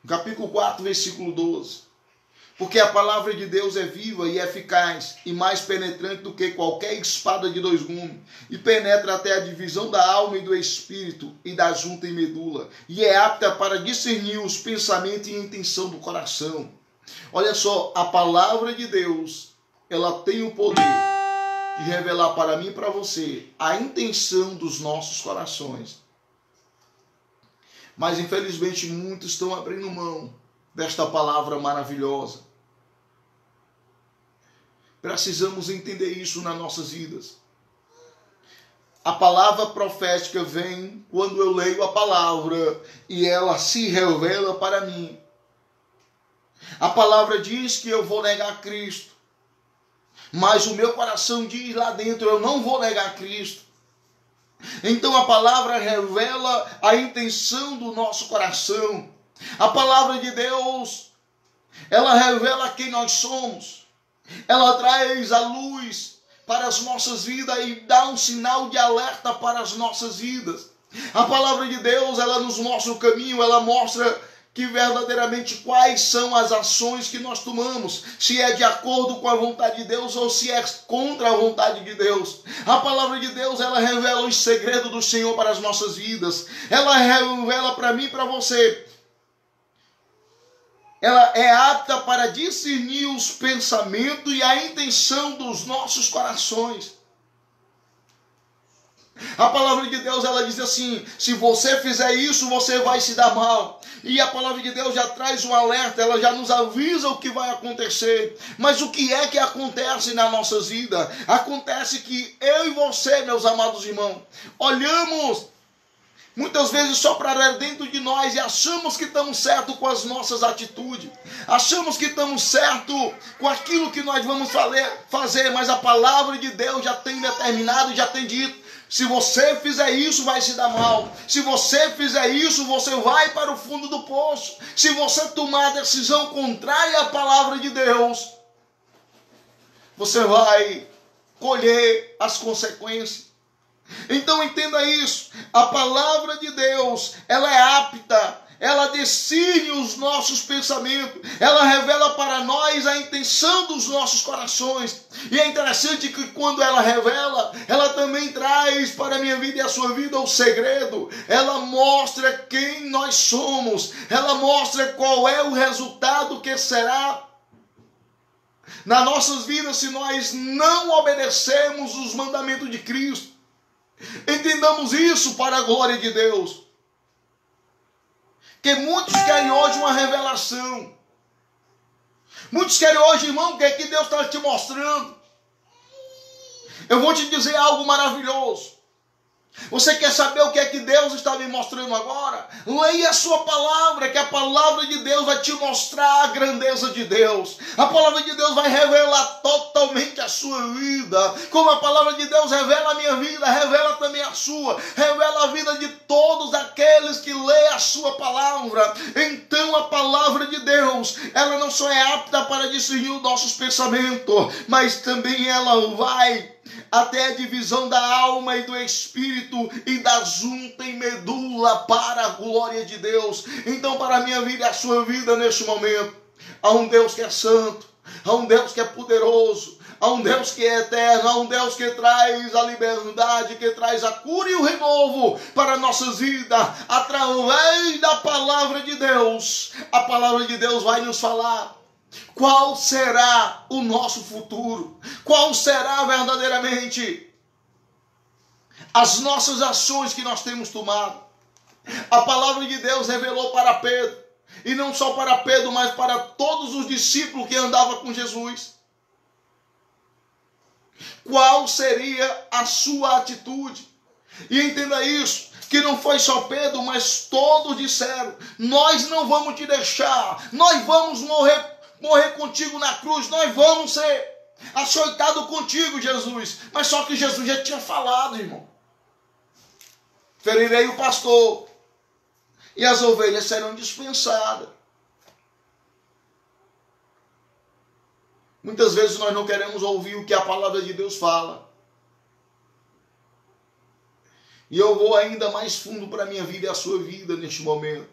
Capítulo 4, versículo 12. Porque a palavra de Deus é viva e eficaz e mais penetrante do que qualquer espada de 2 gumes, e penetra até a divisão da alma e do espírito e da junta e medula, e é apta para discernir os pensamentos e a intenção do coração. Olha só, a palavra de Deus, ela tem o poder de revelar para mim e para você a intenção dos nossos corações. Mas infelizmente muitos estão abrindo mão desta palavra maravilhosa. Precisamos entender isso nas nossas vidas. A palavra profética vem quando eu leio a palavra e ela se revela para mim. A palavra diz que eu vou negar Cristo, mas o meu coração diz lá dentro, eu não vou negar Cristo. Então a palavra revela a intenção do nosso coração. A palavra de Deus, ela revela quem nós somos. Ela traz a luz para as nossas vidas e dá um sinal de alerta para as nossas vidas. A palavra de Deus, ela nos mostra o caminho, ela mostra que verdadeiramente quais são as ações que nós tomamos, se é de acordo com a vontade de Deus ou se é contra a vontade de Deus. A palavra de Deus, ela revela os segredos do Senhor para as nossas vidas. Ela revela para mim e para você. Ela é apta para discernir os pensamentos e a intenção dos nossos corações. A palavra de Deus, ela diz assim, se você fizer isso, você vai se dar mal. E a palavra de Deus já traz um alerta, ela já nos avisa o que vai acontecer. Mas o que é que acontece nas nossas vidas? Acontece que eu e você, meus amados irmãos, olhamos muitas vezes só para dentro de nós e achamos que estamos certos com as nossas atitudes. Achamos que estamos certos com aquilo que nós vamos fazer, mas a palavra de Deus já tem determinado, já tem dito. Se você fizer isso, vai se dar mal. Se você fizer isso, você vai para o fundo do poço. Se você tomar a decisão contrária à palavra de Deus, você vai colher as consequências. Então entenda isso, a palavra de Deus, ela é apta, ela discerne os nossos pensamentos, ela revela para nós a intenção dos nossos corações. E é interessante que quando ela revela, ela também traz para a minha vida e a sua vida o segredo. Ela mostra quem nós somos, ela mostra qual é o resultado que será nas nossas vidas se nós não obedecermos os mandamentos de Cristo. Entendamos isso para a glória de Deus. Que muitos querem hoje uma revelação. Muitos querem hoje, irmão, o que é que Deus está te mostrando? Eu vou te dizer algo maravilhoso. Você quer saber o que é que Deus está me mostrando agora? Leia a sua palavra, que a palavra de Deus vai te mostrar a grandeza de Deus. A palavra de Deus vai revelar totalmente a sua vida. Como a palavra de Deus revela a minha vida, revela também a sua. Revela a vida de todos aqueles que leem a sua palavra. Então a palavra de Deus, ela não só é apta para discernir os nossos pensamentos, mas também ela vai até a divisão da alma e do espírito e da junta e medula para a glória de Deus. Então para a minha vida e a sua vida neste momento, há um Deus que é santo, há um Deus que é poderoso, há um Deus que é eterno, há um Deus que traz a liberdade, que traz a cura e o renovo para nossas vidas, através da palavra de Deus. A palavra de Deus vai nos falar qual será o nosso futuro, qual será verdadeiramente as nossas ações que nós temos tomado. A palavra de Deus revelou para Pedro, e não só para Pedro, mas para todos os discípulos que andavam com Jesus. Qual seria a sua atitude? E entenda isso, que não foi só Pedro, mas todos disseram, nós não vamos te deixar, nós vamos morrer contigo na cruz, nós vamos ser açoitados contigo, Jesus. Mas só que Jesus já tinha falado, irmão. Ferirei o pastor e as ovelhas serão dispensadas. Muitas vezes nós não queremos ouvir o que a palavra de Deus fala. E eu vou ainda mais fundo para a minha vida e a sua vida neste momento.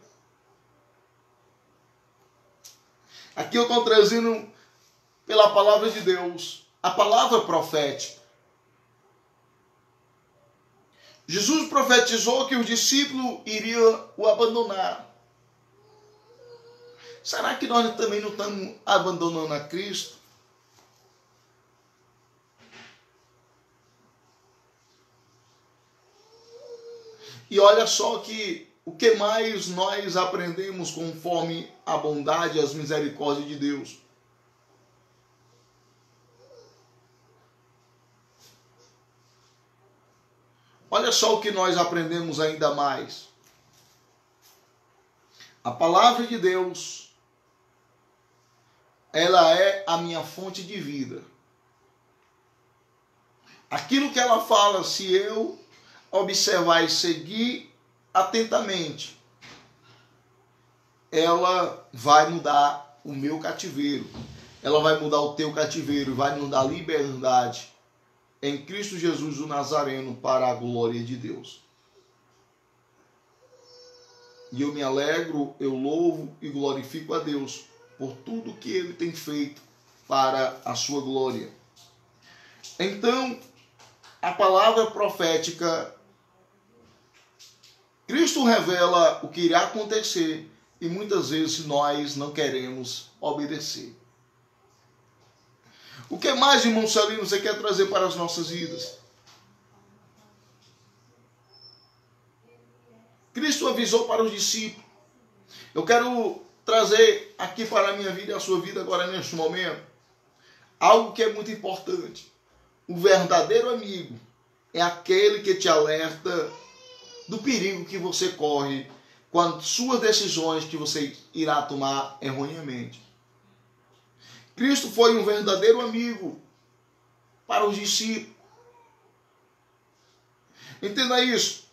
Aqui eu estou trazendo pela palavra de Deus, a palavra profética. Jesus profetizou que os discípulos iriam o abandonar. Será que nós também não estamos abandonando a Cristo? E olha só que o que mais nós aprendemos conforme a bondade e as misericórdias de Deus. Olha só o que nós aprendemos ainda mais. A palavra de Deus, ela é a minha fonte de vida. Aquilo que ela fala, se eu observar e seguir atentamente, ela vai mudar o meu cativeiro. Ela vai mudar o teu cativeiro, vai nos dar liberdade em Cristo Jesus o Nazareno para a glória de Deus. E eu me alegro, eu louvo e glorifico a Deus por tudo que Ele tem feito para a sua glória. Então, a palavra profética, Cristo revela o que irá acontecer e muitas vezes nós não queremos obedecer. O que mais, irmão Celino, você quer trazer para as nossas vidas? Cristo avisou para os discípulos. Eu quero trazer aqui para a minha vida e a sua vida agora neste momento algo que é muito importante. O verdadeiro amigo é aquele que te alerta do perigo que você corre com as suas decisões que você irá tomar erroneamente. Cristo foi um verdadeiro amigo para os discípulos. Entenda isso.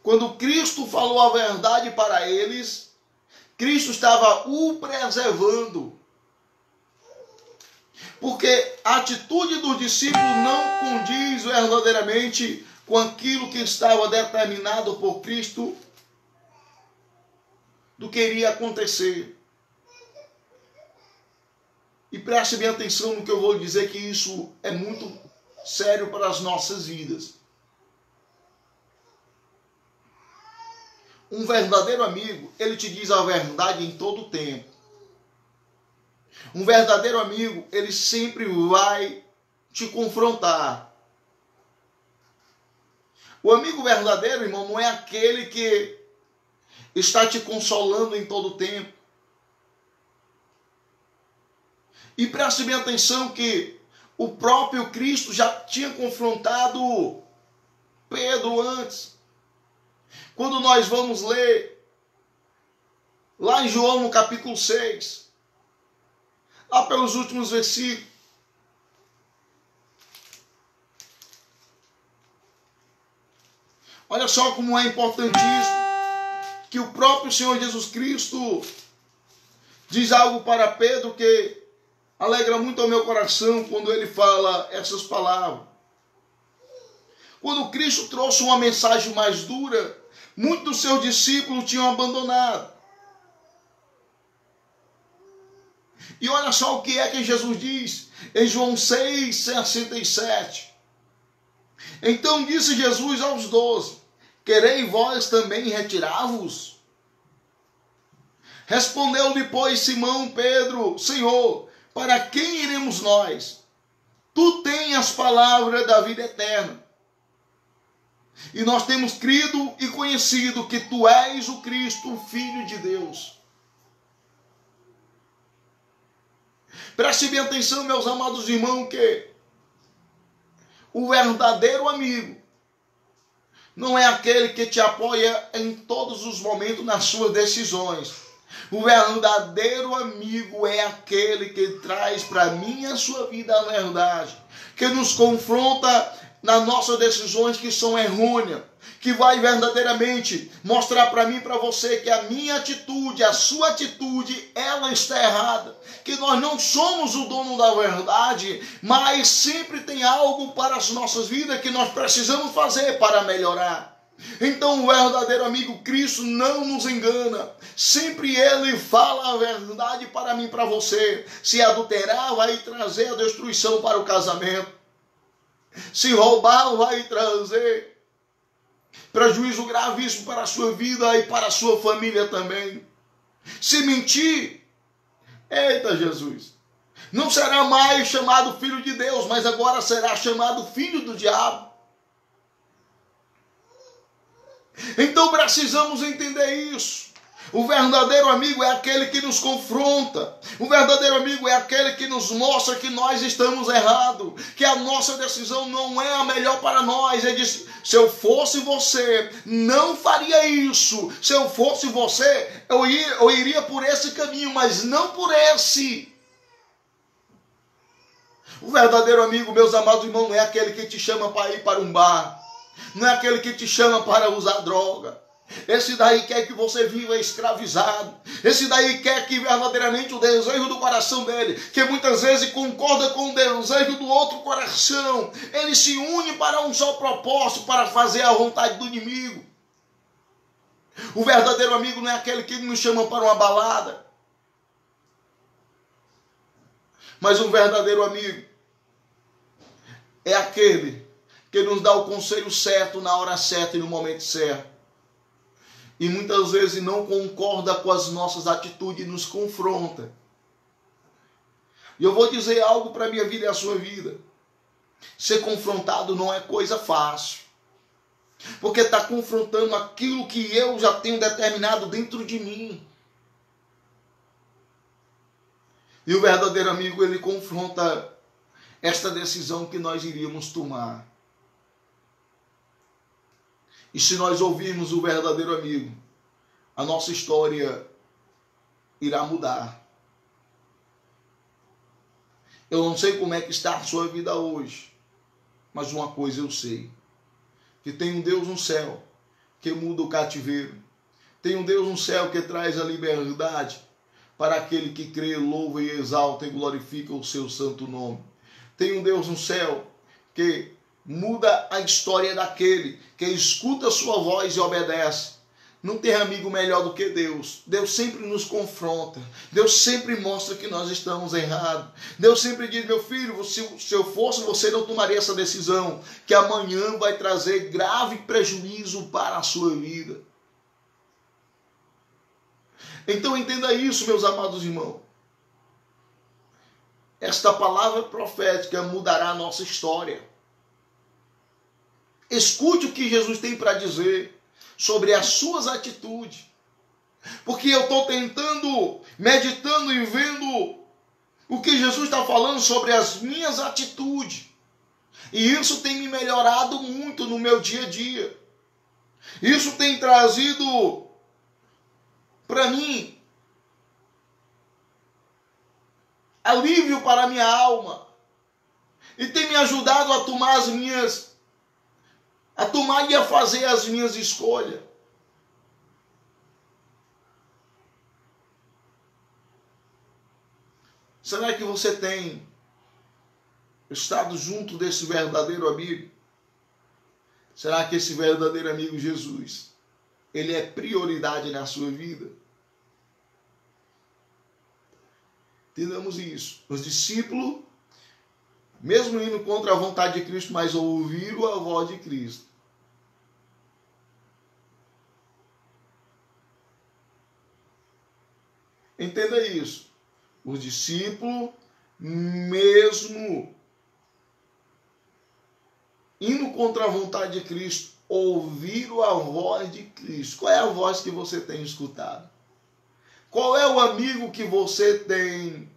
Quando Cristo falou a verdade para eles, Cristo estava o preservando. Porque a atitude dos discípulos não condiz verdadeiramente com aquilo que estava determinado por Cristo do que iria acontecer. E preste bem atenção no que eu vou dizer, que isso é muito sério para as nossas vidas. Um verdadeiro amigo, ele te diz a verdade em todo o tempo. Um verdadeiro amigo, ele sempre vai te confrontar. O amigo verdadeiro, irmão, não é aquele que está te consolando em todo o tempo. E preste bem atenção que o próprio Cristo já tinha confrontado Pedro antes. Quando nós vamos ler lá em João no capítulo 6, lá pelos últimos versículos, olha só como é importantíssimo que o próprio Senhor Jesus Cristo diz algo para Pedro que alegra muito ao meu coração quando ele fala essas palavras. Quando Cristo trouxe uma mensagem mais dura, muitos dos seus discípulos tinham abandonado. E olha só o que é que Jesus diz em João 6,67. Então disse Jesus aos 12: quereis vós também retirar-vos? Respondeu depois Simão Pedro: Senhor, para quem iremos nós? Tu tens as palavras da vida eterna. E nós temos crido e conhecido que tu és o Cristo, o Filho de Deus. Preste bem atenção, meus amados irmãos, que o verdadeiro amigo não é aquele que te apoia em todos os momentos nas suas decisões. O verdadeiro amigo é aquele que traz para mim e a sua vida a verdade, que nos confronta nas nossas decisões que são errôneas, que vai verdadeiramente mostrar para mim e para você que a minha atitude, a sua atitude, ela está errada, que nós não somos o dono da verdade, mas sempre tem algo para as nossas vidas que nós precisamos fazer para melhorar. Então o verdadeiro amigo Cristo não nos engana, sempre ele fala a verdade para mim e para você. Se adulterar, vai trazer a destruição para o casamento. Se roubar, vai trazer prejuízo gravíssimo para a sua vida e para a sua família também. Se mentir, eita Jesus, não será mais chamado filho de Deus, mas agora será chamado filho do diabo. Então precisamos entender isso. O verdadeiro amigo é aquele que nos confronta. O verdadeiro amigo é aquele que nos mostra que nós estamos errados, que a nossa decisão não é a melhor para nós. Ele diz: se eu fosse você, não faria isso. Se eu fosse você, eu iria por esse caminho, mas não por esse. O verdadeiro amigo, meus amados irmãos, não é aquele que te chama para ir para um bar, não é aquele que te chama para usar droga. Esse daí quer que você viva escravizado. Esse daí quer que verdadeiramente o desejo do coração dele, que muitas vezes concorda com o desejo do outro coração, ele se une para um só propósito, para fazer a vontade do inimigo. O verdadeiro amigo não é aquele que nos chama para uma balada, mas um verdadeiro amigo é aquele que nos dá o conselho certo, na hora certa e no momento certo. E muitas vezes não concorda com as nossas atitudes e nos confronta. E eu vou dizer algo para a minha vida e a sua vida. Ser confrontado não é coisa fácil. Porque está confrontando aquilo que eu já tenho determinado dentro de mim. E o verdadeiro amigo, ele confronta esta decisão que nós iríamos tomar. E se nós ouvirmos o verdadeiro amigo, a nossa história irá mudar. Eu não sei como é que está a sua vida hoje, mas uma coisa eu sei, que tem um Deus no céu que muda o cativeiro. Tem um Deus no céu que traz a liberdade para aquele que crê, louva e exalta e glorifica o seu santo nome. Tem um Deus no céu que muda a história daquele que escuta a sua voz e obedece. Não tem amigo melhor do que Deus. Deus sempre nos confronta. Deus sempre mostra que nós estamos errados. Deus sempre diz: meu filho, se eu fosse você, não tomaria essa decisão, que amanhã vai trazer grave prejuízo para a sua vida. Então entenda isso, meus amados irmãos. Esta palavra profética mudará a nossa história. Escute o que Jesus tem para dizer sobre as suas atitudes. Porque eu estou tentando, meditando e vendo o que Jesus está falando sobre as minhas atitudes. E isso tem me melhorado muito no meu dia a dia. Isso tem trazido para mim alívio para a minha alma. E tem me ajudado a tomar e a fazer as minhas escolhas. Será que você tem estado junto desse verdadeiro amigo? Será que esse verdadeiro amigo Jesus, ele é prioridade na sua vida? Entendamos isso. Os discípulos, mesmo indo contra a vontade de Cristo, mas ouviram a voz de Cristo. Entenda isso. Os discípulos, mesmo indo contra a vontade de Cristo, ouviram a voz de Cristo. Qual é a voz que você tem escutado? Qual é o amigo que você tem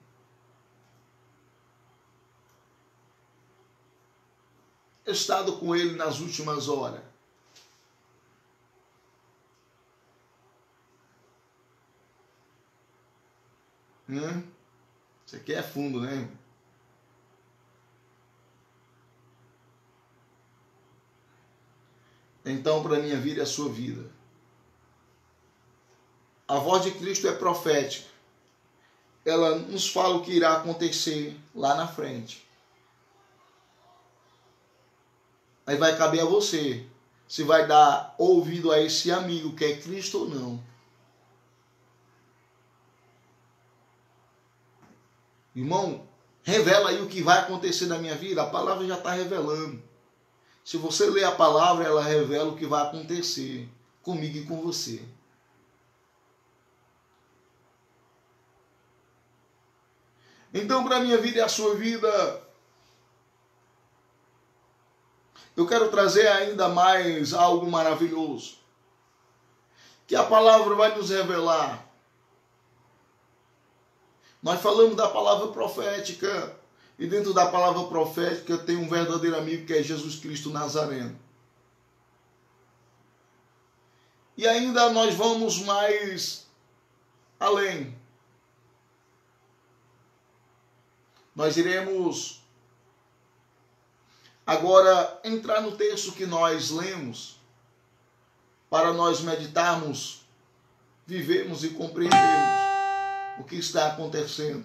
estado com ele nas últimas horas? Isso aqui é fundo, né? Então, para a minha vida e a sua vida, a voz de Cristo é profética. Ela nos fala o que irá acontecer lá na frente. Aí vai caber a você se vai dar ouvido a esse amigo que é Cristo ou não. Irmão, revela aí o que vai acontecer na minha vida. A palavra já está revelando. Se você ler a palavra, ela revela o que vai acontecer comigo e com você. Então, para a minha vida e a sua vida, eu quero trazer ainda mais algo maravilhoso. que a palavra vai nos revelar. Nós falamos da palavra profética, e dentro da palavra profética tem um verdadeiro amigo que é Jesus Cristo Nazareno. E ainda nós vamos mais além. Nós iremos agora entrar no texto que nós lemos, para nós meditarmos, vivermos e compreendermos o que está acontecendo.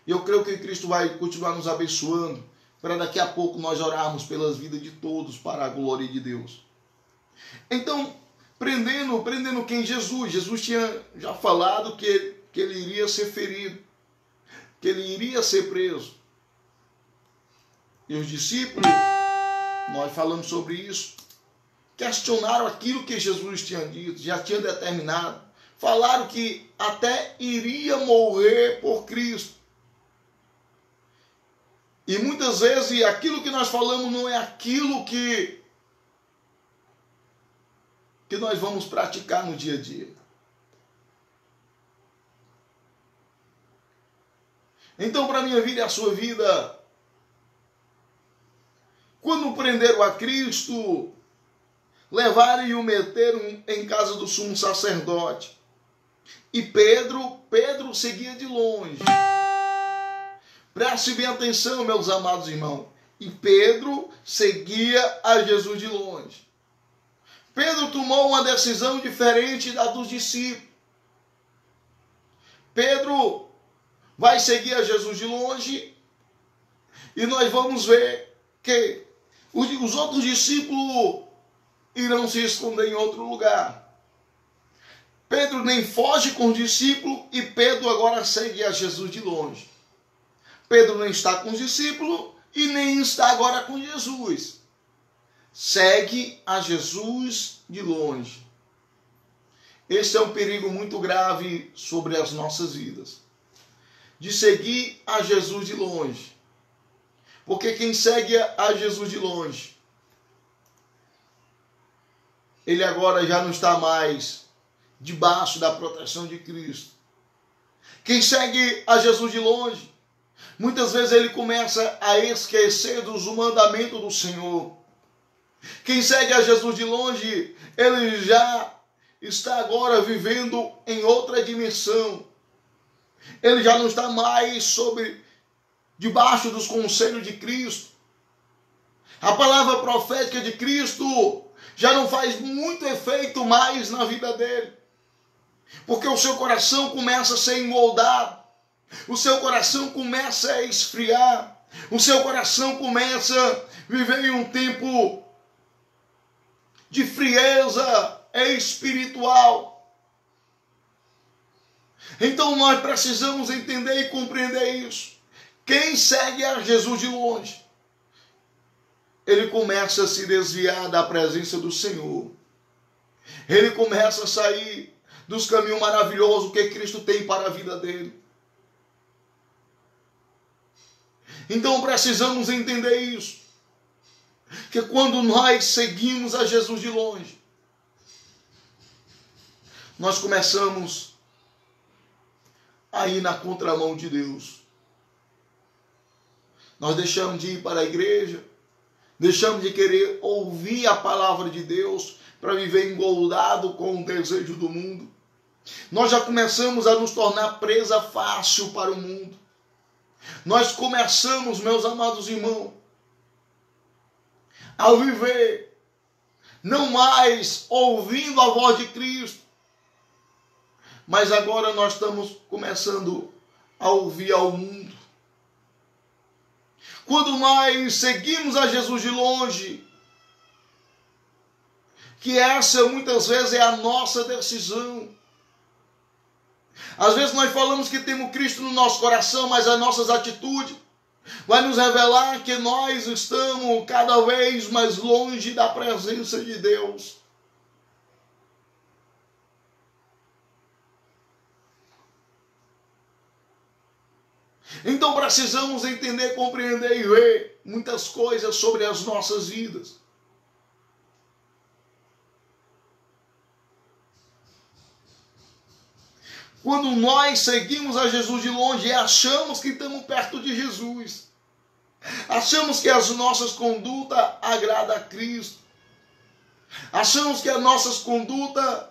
E eu creio que Cristo vai continuar nos abençoando, para daqui a pouco nós orarmos pelas vidas de todos, para a glória de Deus. Então, prendendo quem? Jesus tinha já falado que ele iria ser ferido, que ele iria ser preso. E os discípulos, nós falamos sobre isso, questionaram aquilo que Jesus tinha dito, já tinha determinado. Falaram que até iria morrer por Cristo. E muitas vezes aquilo que nós falamos não é aquilo que nós vamos praticar no dia a dia. Então, para a minha vida e a sua vida, quando prenderam a Cristo, levaram e o meteram em casa do sumo sacerdote. E Pedro seguia de longe. Preste bem atenção, meus amados irmãos. E Pedro seguia a Jesus de longe. Pedro tomou uma decisão diferente da dos discípulos. Pedro vai seguir a Jesus de longe, e nós vamos ver que os outros discípulos irão se esconder em outro lugar. Pedro nem foge com os discípulos, e Pedro agora segue a Jesus de longe. Pedro não está com os discípulos e nem está agora com Jesus. Segue a Jesus de longe. Esse é um perigo muito grave sobre as nossas vidas, de seguir a Jesus de longe. Porque quem segue a Jesus de longe, ele agora já não está mais debaixo da proteção de Cristo. Quem segue a Jesus de longe, muitas vezes ele começa a esquecer dos mandamentos do Senhor. Quem segue a Jesus de longe, ele já está agora vivendo em outra dimensão. Ele já não está mais debaixo dos conselhos de Cristo. A palavra profética de Cristo já não faz muito efeito mais na vida dele. Porque o seu coração começa a ser engoldado. O seu coração começa a esfriar. O seu coração começa a viver em um tempo de frieza espiritual. Então nós precisamos entender e compreender isso. Quem segue a Jesus de longe, ele começa a se desviar da presença do Senhor. Ele começa a sair dos caminhos maravilhosos que Cristo tem para a vida dele. Então precisamos entender isso. Que quando nós seguimos a Jesus de longe, nós começamos a ir na contramão de Deus. Nós deixamos de ir para a igreja, deixamos de querer ouvir a palavra de Deus para viver engoldado com o desejo do mundo. Nós já começamos a nos tornar presa fácil para o mundo. Nós começamos, meus amados irmãos, a viver não mais ouvindo a voz de Cristo, mas agora nós estamos começando a ouvir ao mundo. Quando nós seguimos a Jesus de longe, que essa muitas vezes é a nossa decisão. Às vezes nós falamos que temos Cristo no nosso coração, mas as nossas atitudes vai nos revelar que nós estamos cada vez mais longe da presença de Deus. Então precisamos entender, compreender e ver muitas coisas sobre as nossas vidas. Quando nós seguimos a Jesus de longe e achamos que estamos perto de Jesus, achamos que as nossas condutas agradam a Cristo, achamos que as nossas condutas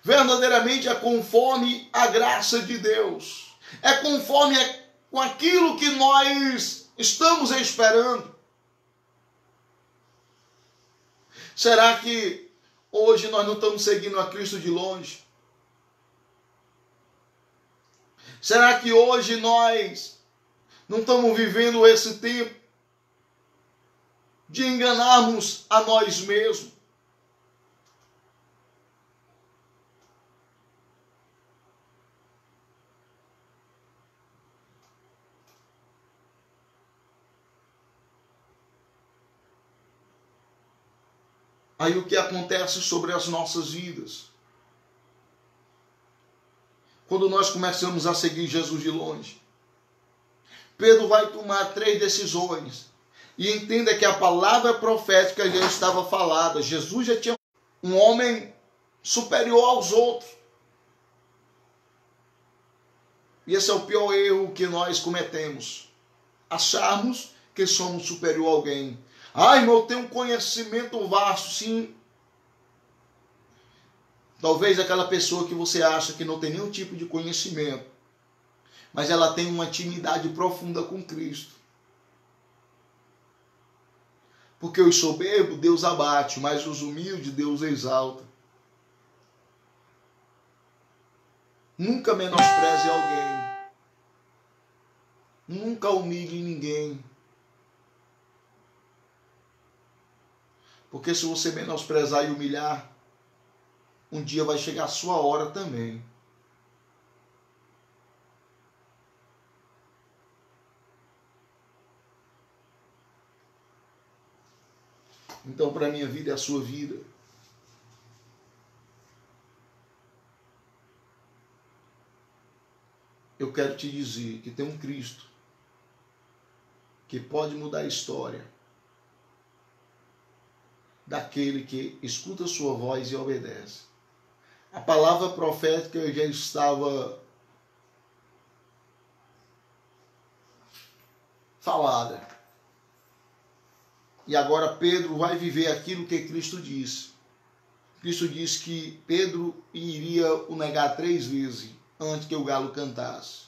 verdadeiramente é conforme a graça de Deus, é conforme com aquilo que nós estamos esperando. Será que hoje nós não estamos seguindo a Cristo de longe? Será que hoje nós não estamos vivendo esse tempo de enganarmos a nós mesmos? Aí o que acontece sobre as nossas vidas? Quando nós começamos a seguir Jesus de longe, Pedro vai tomar 3 decisões. E entenda que a palavra profética já estava falada. Jesus já tinha um homem superior aos outros. E esse é o pior erro que nós cometemos. Acharmos que somos superior a alguém. Ah, irmão, eu tenho um conhecimento vasto, sim. Talvez aquela pessoa que você acha que não tem nenhum tipo de conhecimento, mas ela tem uma intimidade profunda com Cristo. Porque os soberbos Deus abate, mas os humildes Deus exalta. Nunca menospreze alguém. Nunca humilhe ninguém. Porque se você menosprezar e humilhar, um dia vai chegar a sua hora também. Então, para a minha vida e a sua vida, eu quero te dizer que tem um Cristo que pode mudar a história daquele que escuta a sua voz e obedece. A palavra profética já estava falada. E agora Pedro vai viver aquilo que Cristo disse. Cristo disse que Pedro iria o negar 3 vezes antes que o galo cantasse.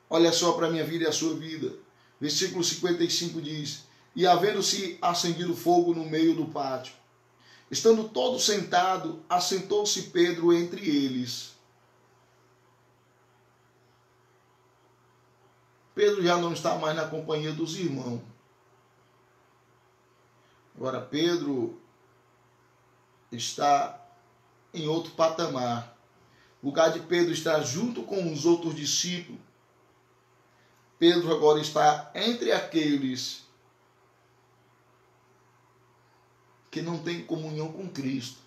Olha só para a minha vida e a sua vida. Versículo 55 diz: E havendo-se acendido fogo no meio do pátio, estando todos sentados, assentou-se Pedro entre eles. Pedro já não está mais na companhia dos irmãos. Agora Pedro está em outro patamar. O lugar de Pedro estar junto com os outros discípulos, Pedro agora está entre aqueles que não têm comunhão com Cristo.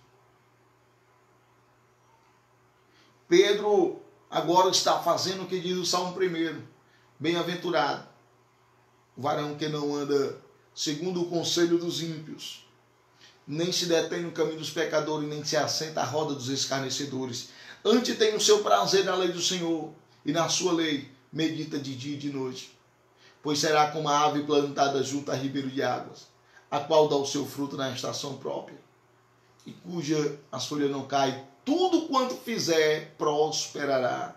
Pedro agora está fazendo o que diz o Salmo 1. Bem-aventurado o varão que não anda segundo o conselho dos ímpios, nem se detém no caminho dos pecadores, nem se assenta à roda dos escarnecedores. Antes tem o seu prazer na lei do Senhor, e na sua lei medita de dia e de noite. Pois será como a ave plantada junto a ribeiro de águas, a qual dá o seu fruto na estação própria, e cuja as folhas não caem. Tudo quanto fizer prosperará.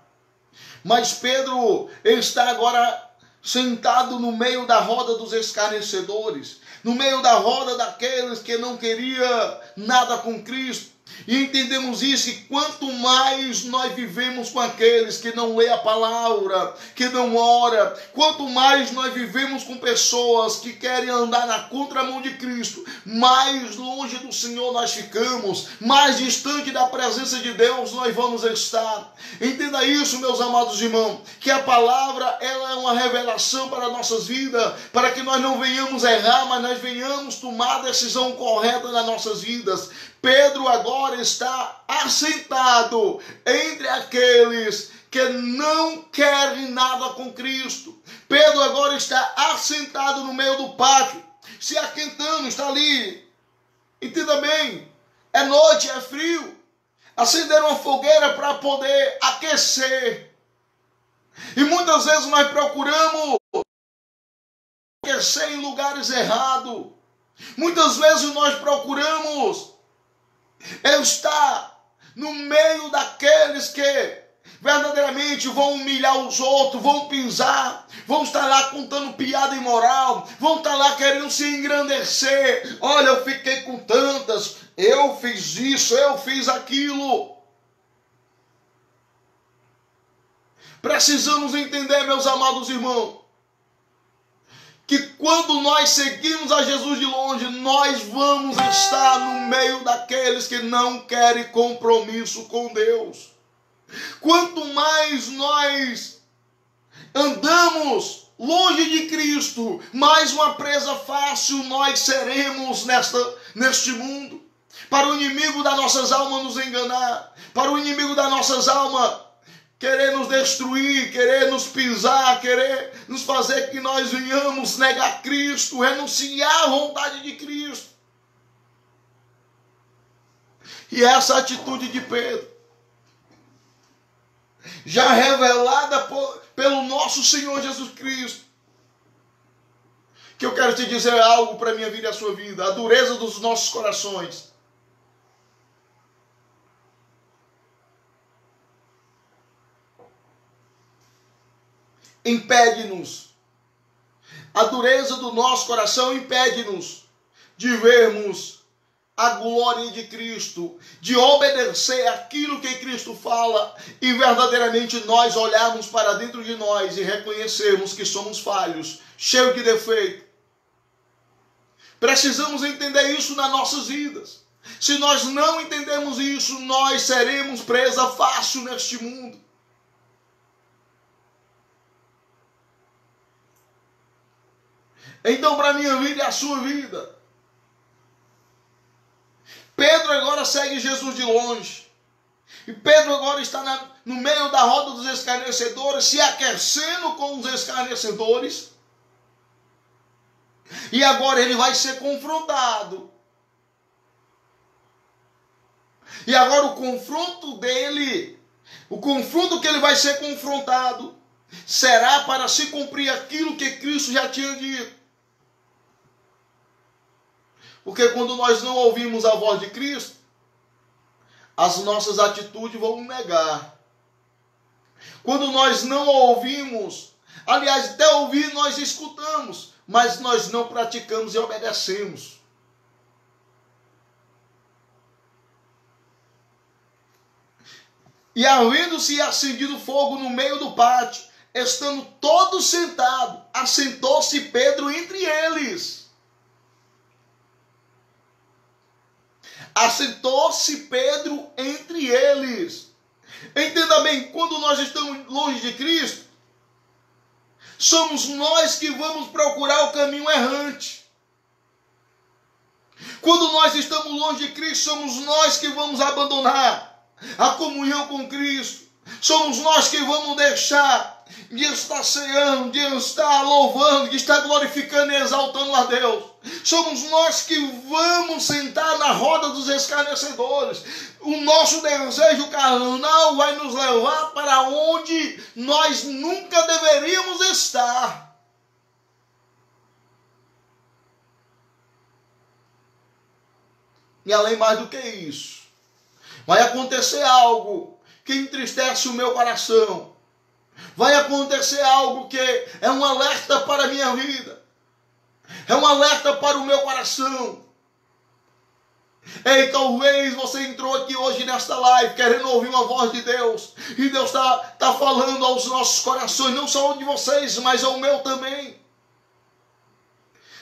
Mas Pedro está agora sentado no meio da roda dos escarnecedores, no meio da roda daqueles que não queria nada com Cristo. E entendemos isso, que quanto mais nós vivemos com aqueles que não lê a palavra, que não ora, quanto mais nós vivemos com pessoas que querem andar na contramão de Cristo, mais longe do Senhor nós ficamos, mais distante da presença de Deus nós vamos estar. Entenda isso, meus amados irmãos, que a palavra ela é uma revelação para nossas vidas, para que nós não venhamos errar, mas nós venhamos tomar a decisão correta nas nossas vidas. Pedro agora está assentado entre aqueles que não querem nada com Cristo. Pedro agora está assentado no meio do pátio, se aquentando, está ali. Entenda bem, é noite, é frio. acender uma fogueira para poder aquecer. E muitas vezes nós procuramos aquecer em lugares errados. Muitas vezes nós procuramos estar no meio daqueles que verdadeiramente vão humilhar os outros, vão pisar, vão estar lá contando piada imoral, vão estar lá querendo se engrandecer. Olha, eu fiquei com tantas, eu fiz isso, eu fiz aquilo. Precisamos entender, meus amados irmãos, que quando nós seguimos a Jesus de longe, nós vamos estar no meio daqueles que não querem compromisso com Deus. Quanto mais nós andamos longe de Cristo, mais uma presa fácil nós seremos neste mundo. Para o inimigo das nossas almas nos enganar, para o inimigo das nossas almas querer nos destruir, querer nos pisar, querer nos fazer que nós venhamos negar Cristo, renunciar à vontade de Cristo. E essa atitude de Pedro, já revelada pelo nosso Senhor Jesus Cristo, que eu quero te dizer algo para a minha vida e a sua vida, a dureza dos nossos corações impede-nos, a dureza do nosso coração impede-nos de vermos a glória de Cristo, de obedecer aquilo que Cristo fala e verdadeiramente nós olharmos para dentro de nós e reconhecermos que somos falhos, cheios de defeito. Precisamos entender isso nas nossas vidas. Se nós não entendermos isso, nós seremos presa fácil neste mundo. Então, para a minha vida e a sua vida, Pedro agora segue Jesus de longe. E Pedro agora está no meio da roda dos escarnecedores, se aquecendo com os escarnecedores. E agora ele vai ser confrontado. E agora o confronto dele, o confronto que ele vai ser confrontado, será para se cumprir aquilo que Cristo já tinha dito. Porque quando nós não ouvimos a voz de Cristo, as nossas atitudes vão negar. Quando nós não ouvimos, aliás, até ouvir nós escutamos, mas nós não praticamos e obedecemos. E havendo-se acendido fogo no meio do pátio, estando todos sentados, assentou-se Pedro entre eles. Assentou-se Pedro entre eles. Entenda bem, quando nós estamos longe de Cristo, somos nós que vamos procurar o caminho errante. Quando nós estamos longe de Cristo, somos nós que vamos abandonar a comunhão com Cristo. Somos nós que vamos deixar de estar ceando, de estar louvando, de estar glorificando e exaltando a Deus. Somos nós que vamos sentar na roda dos escarnecedores. O nosso desejo carnal vai nos levar para onde nós nunca deveríamos estar. E além mais do que isso, vai acontecer algo que entristece o meu coração. Vai acontecer algo que é um alerta para a minha vida. É um alerta para o meu coração. Ei, talvez você entrou aqui hoje nesta live querendo ouvir uma voz de Deus. E Deus está falando aos nossos corações, não só de vocês, mas ao meu também.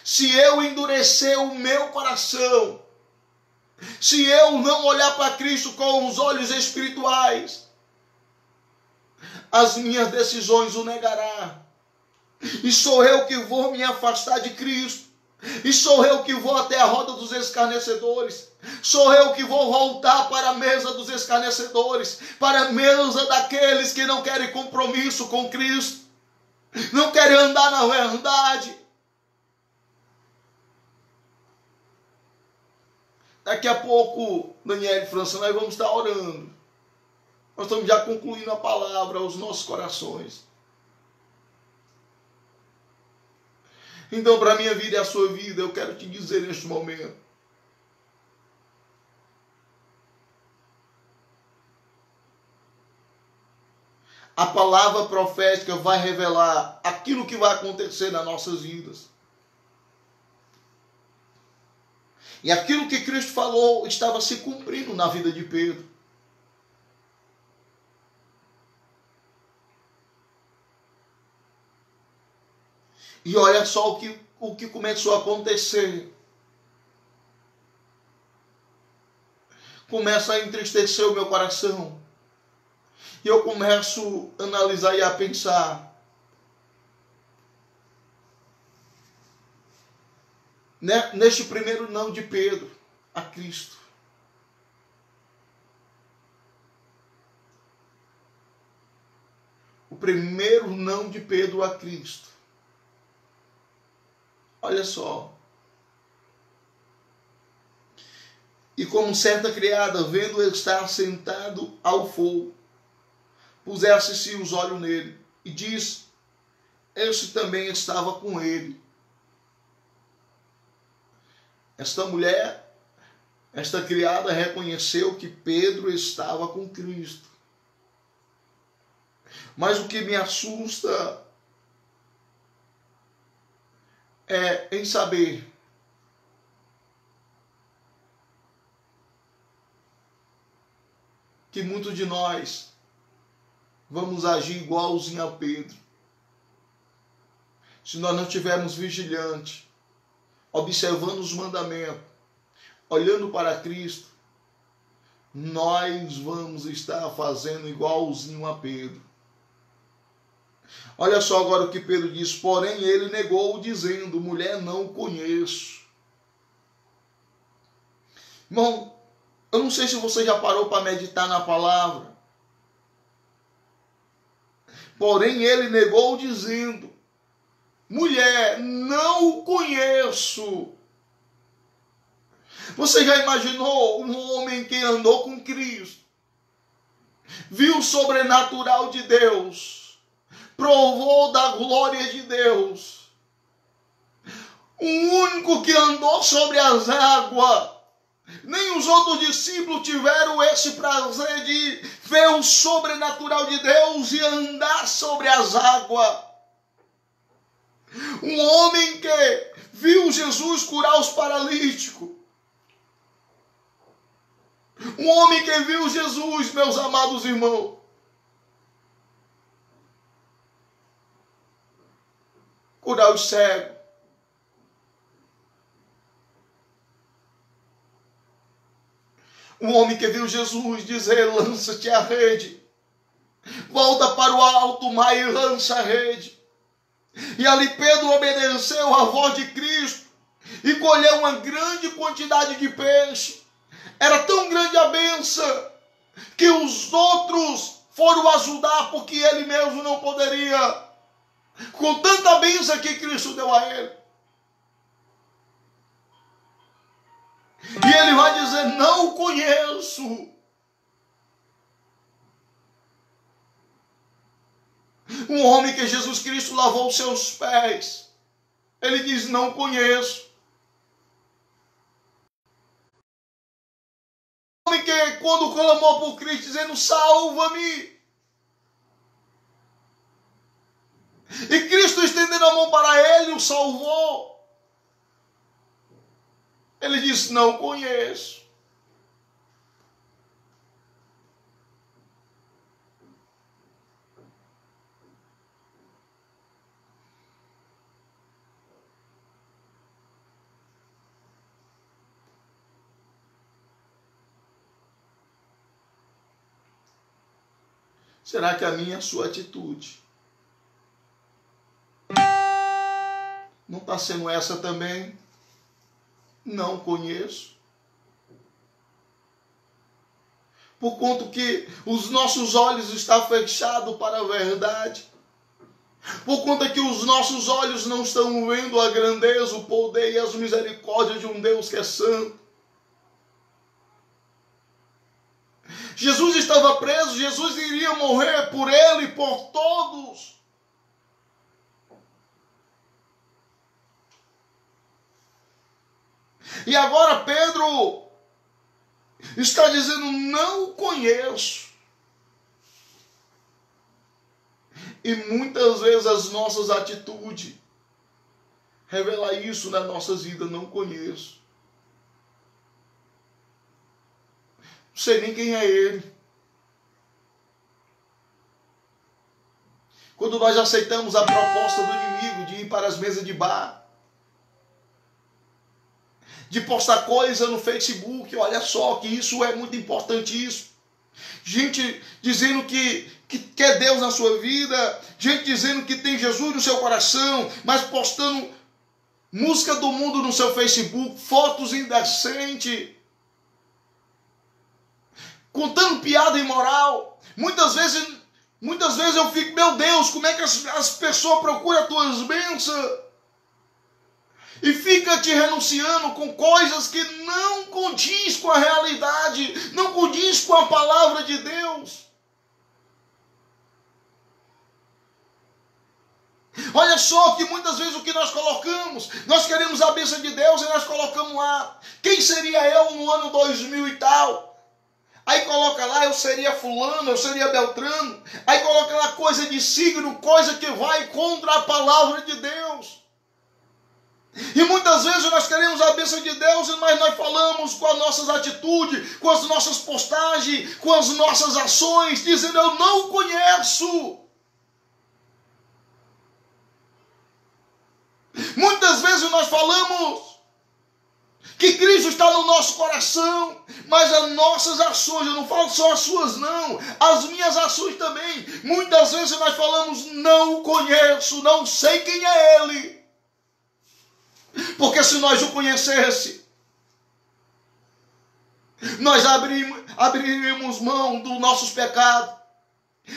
Se eu endurecer o meu coração, se eu não olhar para Cristo com os olhos espirituais, as minhas decisões o negará. E sou eu que vou me afastar de Cristo. E sou eu que vou até a roda dos escarnecedores. Sou eu que vou voltar para a mesa dos escarnecedores, para a mesa daqueles que não querem compromisso com Cristo, não querem andar na verdade. Daqui a pouco, Daniel e França, nós vamos estar orando. Nós estamos já concluindo a palavra aos nossos corações. Então, para a minha vida e a sua vida, eu quero te dizer neste momento. A palavra profética vai revelar aquilo que vai acontecer nas nossas vidas. E aquilo que Cristo falou estava se cumprindo na vida de Pedro. E olha só o que começou a acontecer. Começa a entristecer o meu coração. E eu começo a analisar e a pensar. Neste primeiro não de Pedro a Cristo. O primeiro não de Pedro a Cristo. Olha só. E como certa criada, vendo ele estar sentado ao fogo, pusesse-se os olhos nele, e disse, este também estava com ele. Esta mulher, esta criada, reconheceu que Pedro estava com Cristo. Mas o que me assusta é em saber que muitos de nós vamos agir igualzinho a Pedro. Se nós não estivermos vigilantes, observando os mandamentos, olhando para Cristo, nós vamos estar fazendo igualzinho a Pedro. Olha só agora o que Pedro diz. Porém, ele negou, dizendo, mulher, não o conheço. Irmão, eu não sei se você já parou para meditar na palavra. Porém, ele negou, dizendo, mulher, não o conheço. Você já imaginou um homem que andou com Cristo, viu o sobrenatural de Deus, provou da glória de Deus, o único que andou sobre as águas? Nem os outros discípulos tiveram esse prazer de ver o sobrenatural de Deus e andar sobre as águas. Um homem que viu Jesus curar os paralíticos. Um homem que viu Jesus, meus amados irmãos, curar os cegos. Um homem que viu Jesus dizer, lança-te a rede. Volta para o alto mar e lança a rede. E ali Pedro obedeceu à voz de Cristo e colheu uma grande quantidade de peixe. Era tão grande a bênção que os outros foram ajudar porque ele mesmo não poderia. Com tanta bênção que Cristo deu a ele. E ele vai dizer, não o conheço. Um homem que Jesus Cristo lavou os seus pés. Ele diz, não conheço. Um homem que quando clamou por Cristo, dizendo, salva-me. E Cristo estendendo a mão para ele, o salvou. Ele disse, não conheço. Será que a minha e a sua atitude não está sendo essa também? Não conheço. Por conta que os nossos olhos estão fechados para a verdade. Por conta que os nossos olhos não estão vendo a grandeza, o poder e as misericórdias de um Deus que é santo. Jesus estava preso, Jesus iria morrer por ele e por todos. E agora Pedro está dizendo, não o conheço. E muitas vezes as nossas atitudes revelam isso nas nossas vidas, não conheço. Não sei nem quem é ele. Quando nós aceitamos a proposta do inimigo de ir para as mesas de bar, de postar coisa no Facebook, olha só que isso é muito importantíssimo. Gente dizendo que quer Deus na sua vida, gente dizendo que tem Jesus no seu coração, mas postando música do mundo no seu Facebook, fotos indecentes, contando piada imoral. Muitas vezes eu fico, meu Deus, como é que as pessoas procuram as tuas bênçãos? E fica te renunciando com coisas que não condiz com a realidade, não condiz com a palavra de Deus. Olha só que muitas vezes o que nós colocamos, nós queremos a bênção de Deus e nós colocamos lá, quem seria eu no ano 2000 e tal? Aí coloca lá, eu seria fulano, eu seria Beltrano. Aí coloca lá coisa de signo, coisa que vai contra a palavra de Deus. E muitas vezes nós queremos a bênção de Deus, mas nós falamos com as nossas atitudes, com as nossas postagens, com as nossas ações, dizendo, eu não o conheço. Muitas vezes nós falamos que Cristo está no nosso coração, mas as nossas ações, eu não falo só as suas não, as minhas ações também, muitas vezes nós falamos, não o conheço, não sei quem é Ele. Porque se nós o conhecesse, nós abriríamos mão dos nossos pecados,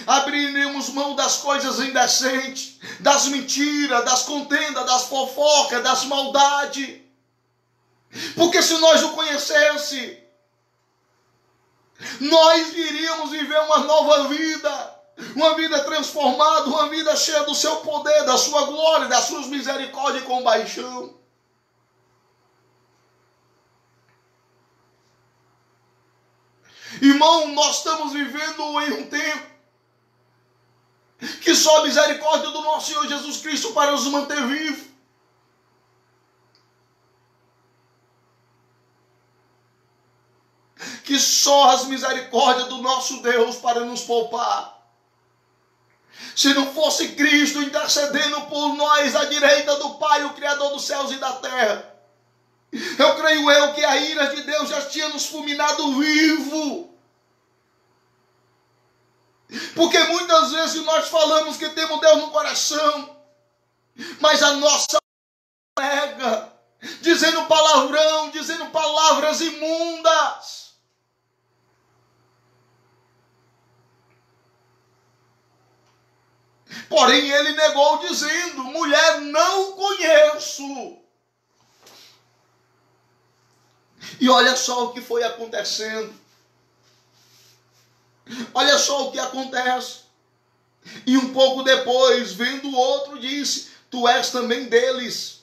abriríamos mão das coisas indecentes, das mentiras, das contendas, das fofocas, das maldades. Porque se nós o conhecesse, nós iríamos viver uma nova vida, uma vida transformada, uma vida cheia do seu poder, da sua glória, das suas misericórdias e compaixão. Irmão, nós estamos vivendo em um tempo que só a misericórdia do nosso Senhor Jesus Cristo para nos manter vivos. Que só as misericórdias do nosso Deus para nos poupar. Se não fosse Cristo intercedendo por nós à direita do Pai, o Criador dos céus e da terra, eu creio que a ira de Deus já tinha nos fulminado vivo. Porque muitas vezes nós falamos que temos Deus no coração, mas a nossa nega, dizendo palavrão, dizendo palavras imundas. Porém ele negou dizendo, mulher, não conheço. E olha só o que foi acontecendo. Olha só o que acontece. E um pouco depois, vendo o outro, disse, tu és também deles.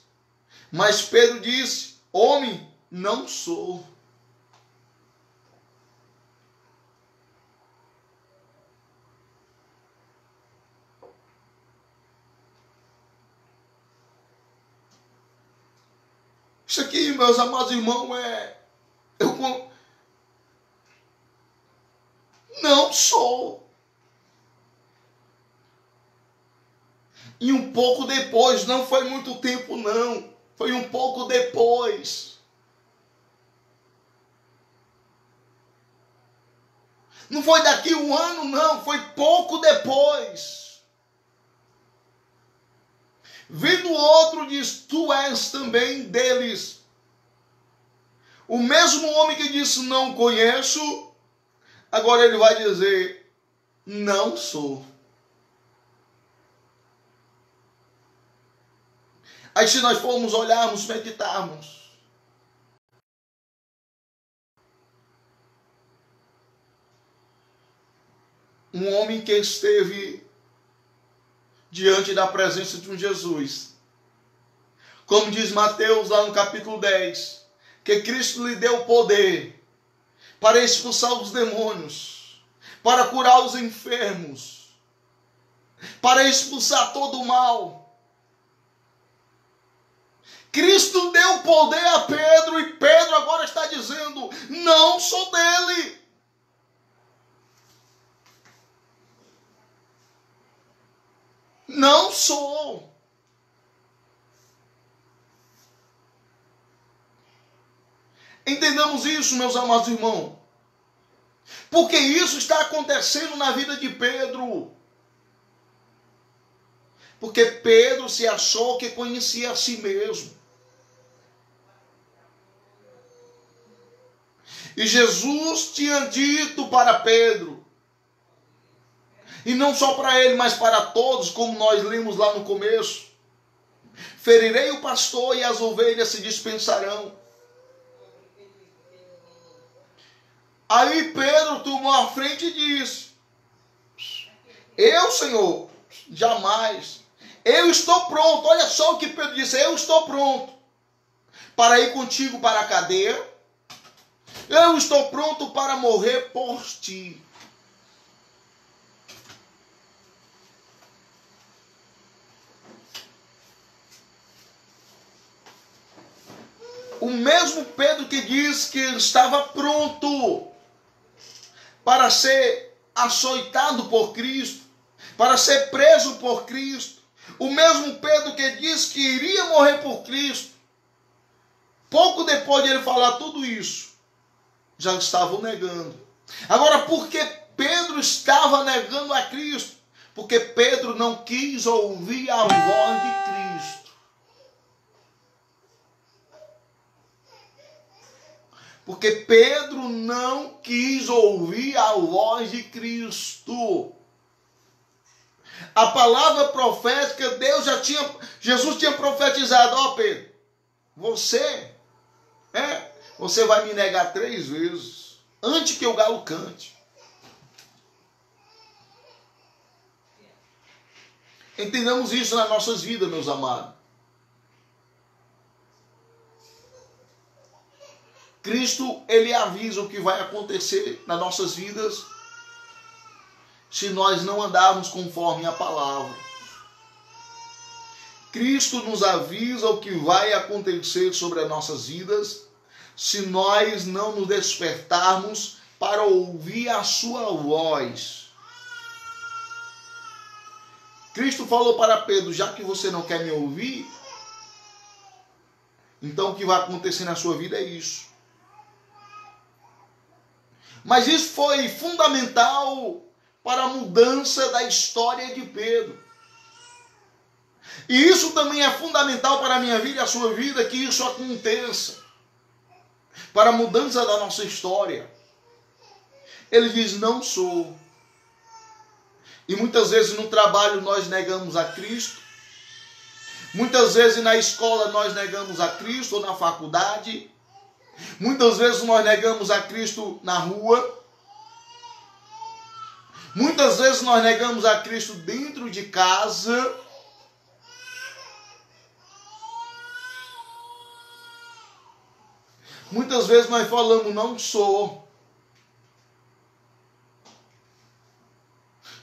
Mas Pedro disse, homem, não sou. Isso aqui, meus amados irmãos, não sou. E um pouco depois, não foi muito tempo não, foi um pouco depois. Não foi daqui um ano não, foi pouco depois. Vendo o outro, diz, tu és também deles. O mesmo homem que disse, não conheço, agora ele vai dizer, não sou. Aí se nós formos olharmos, meditarmos, um homem que esteve diante da presença de um Jesus. Como diz Mateus lá no capítulo 10, que Cristo lhe deu poder para expulsar os demônios, para curar os enfermos, para expulsar todo o mal. Cristo deu poder a Pedro e Pedro agora está dizendo: não sou dele. Não sou. Entendamos isso, meus amados irmãos. Porque isso está acontecendo na vida de Pedro. Porque Pedro se achou que conhecia a si mesmo. E Jesus tinha dito para Pedro, e não só para ele, mas para todos, como nós lemos lá no começo: ferirei o pastor e as ovelhas se dispersarão. Aí Pedro tomou a frente e disse: eu, Senhor, jamais. Eu estou pronto. Olha só o que Pedro disse: eu estou pronto para ir contigo para a cadeia. Eu estou pronto para morrer por ti. O mesmo Pedro que diz que estava pronto para ser açoitado por Cristo, para ser preso por Cristo. O mesmo Pedro que diz que iria morrer por Cristo. Pouco depois de ele falar tudo isso, já estavam negando. Agora, por que Pedro estava negando a Cristo? Porque Pedro não quis ouvir a voz de Cristo. Porque Pedro não quis ouvir a voz de Cristo. A palavra profética, Jesus tinha profetizado: ó Pedro, você vai me negar 3 vezes, antes que o galo cante. Entendamos isso nas nossas vidas, meus amados. Cristo, ele avisa o que vai acontecer nas nossas vidas se nós não andarmos conforme a palavra. Cristo nos avisa o que vai acontecer sobre as nossas vidas se nós não nos despertarmos para ouvir a sua voz. Cristo falou para Pedro: já que você não quer me ouvir, então o que vai acontecer na sua vida é isso. Mas isso foi fundamental para a mudança da história de Pedro. E isso também é fundamental para a minha vida e a sua vida, que isso aconteça. Para a mudança da nossa história. Ele diz: não sou. E muitas vezes no trabalho nós negamos a Cristo. Muitas vezes na escola nós negamos a Cristo, ou na faculdade. Muitas vezes nós negamos a Cristo na rua. Muitas vezes nós negamos a Cristo dentro de casa. Muitas vezes nós falamos: não sou.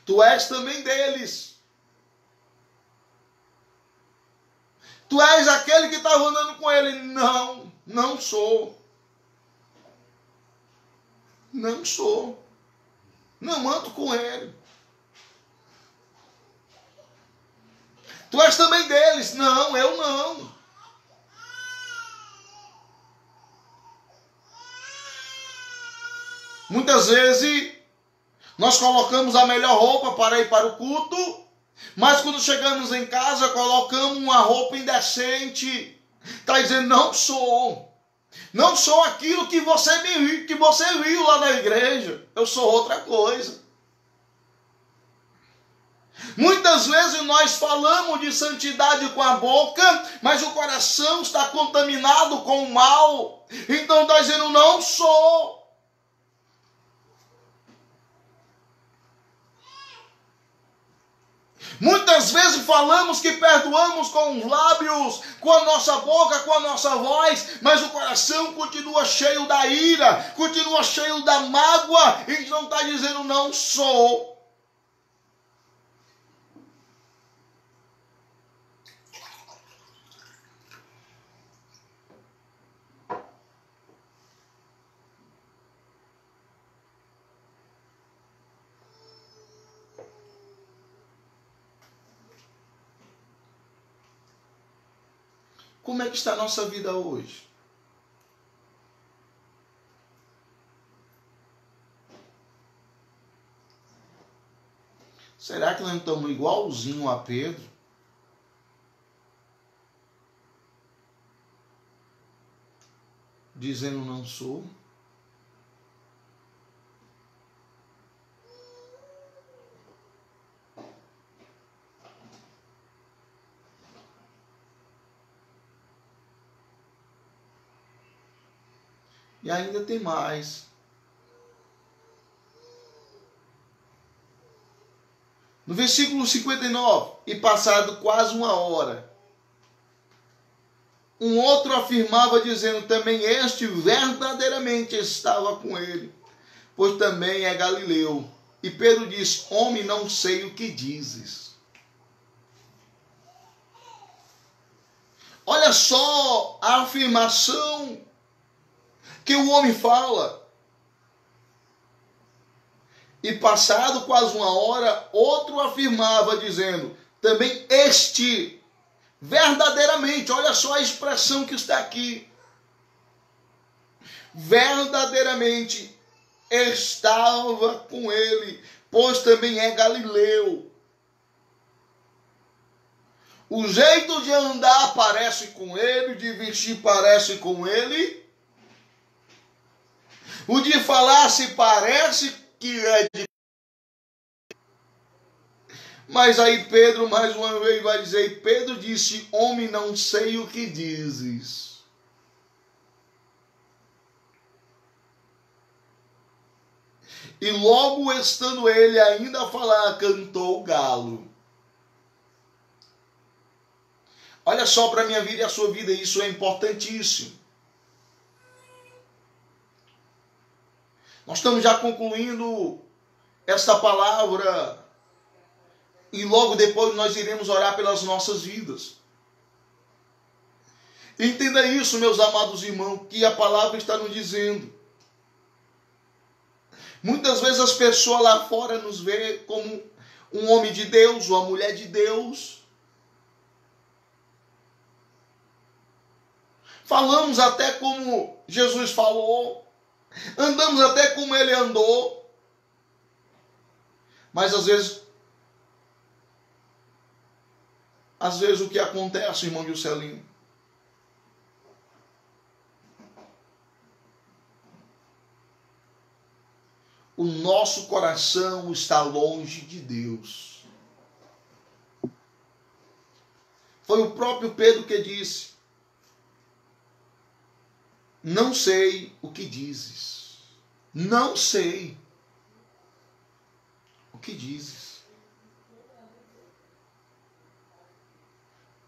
Tu és também deles. Tu és aquele que estava andando com ele. Não, não sou. Não sou. Não ando com ele. Tu és também deles. Não, eu não. Muitas vezes nós colocamos a melhor roupa para ir para o culto, mas quando chegamos em casa colocamos uma roupa indecente. Está dizendo: não sou. Não sou aquilo que você viu lá na igreja. Eu sou outra coisa. Muitas vezes nós falamos de santidade com a boca, mas o coração está contaminado com o mal. Então está dizendo: não sou. Muitas vezes falamos que perdoamos com os lábios, com a nossa boca, com a nossa voz, mas o coração continua cheio da ira, continua cheio da mágoa, e não está dizendo não sou. Como é que está a nossa vida hoje? Será que nós estamos igualzinho a Pedro? Dizendo não sou? E ainda tem mais. No versículo 59, e passado quase uma hora, um outro afirmava dizendo, também este verdadeiramente estava com ele, pois também é Galileu. E Pedro disse, homem, não sei o que dizes. Olha só a afirmação que o homem fala. E passado quase uma hora, outro afirmava, dizendo, também este, verdadeiramente, olha só a expressão que está aqui, verdadeiramente estava com ele, pois também é Galileu. O jeito de andar parece com ele, de vestir parece com ele, o de falar se parece que é de... Mas aí Pedro mais uma vez vai dizer, e Pedro disse, homem, não sei o que dizes. E logo estando ele ainda a falar, cantou o galo. Olha só para a minha vida e a sua vida, isso é importantíssimo. Nós estamos já concluindo esta palavra e logo depois nós iremos orar pelas nossas vidas. Entenda isso, meus amados irmãos, que a palavra está nos dizendo. Muitas vezes as pessoas lá fora nos veem como um homem de Deus, uma mulher de Deus. Falamos até como Jesus falou. Andamos até como ele andou. Mas às vezes o que acontece, irmão Juscelino? O nosso coração está longe de Deus. Foi o próprio Pedro que disse, não sei o que dizes. Não sei o que dizes.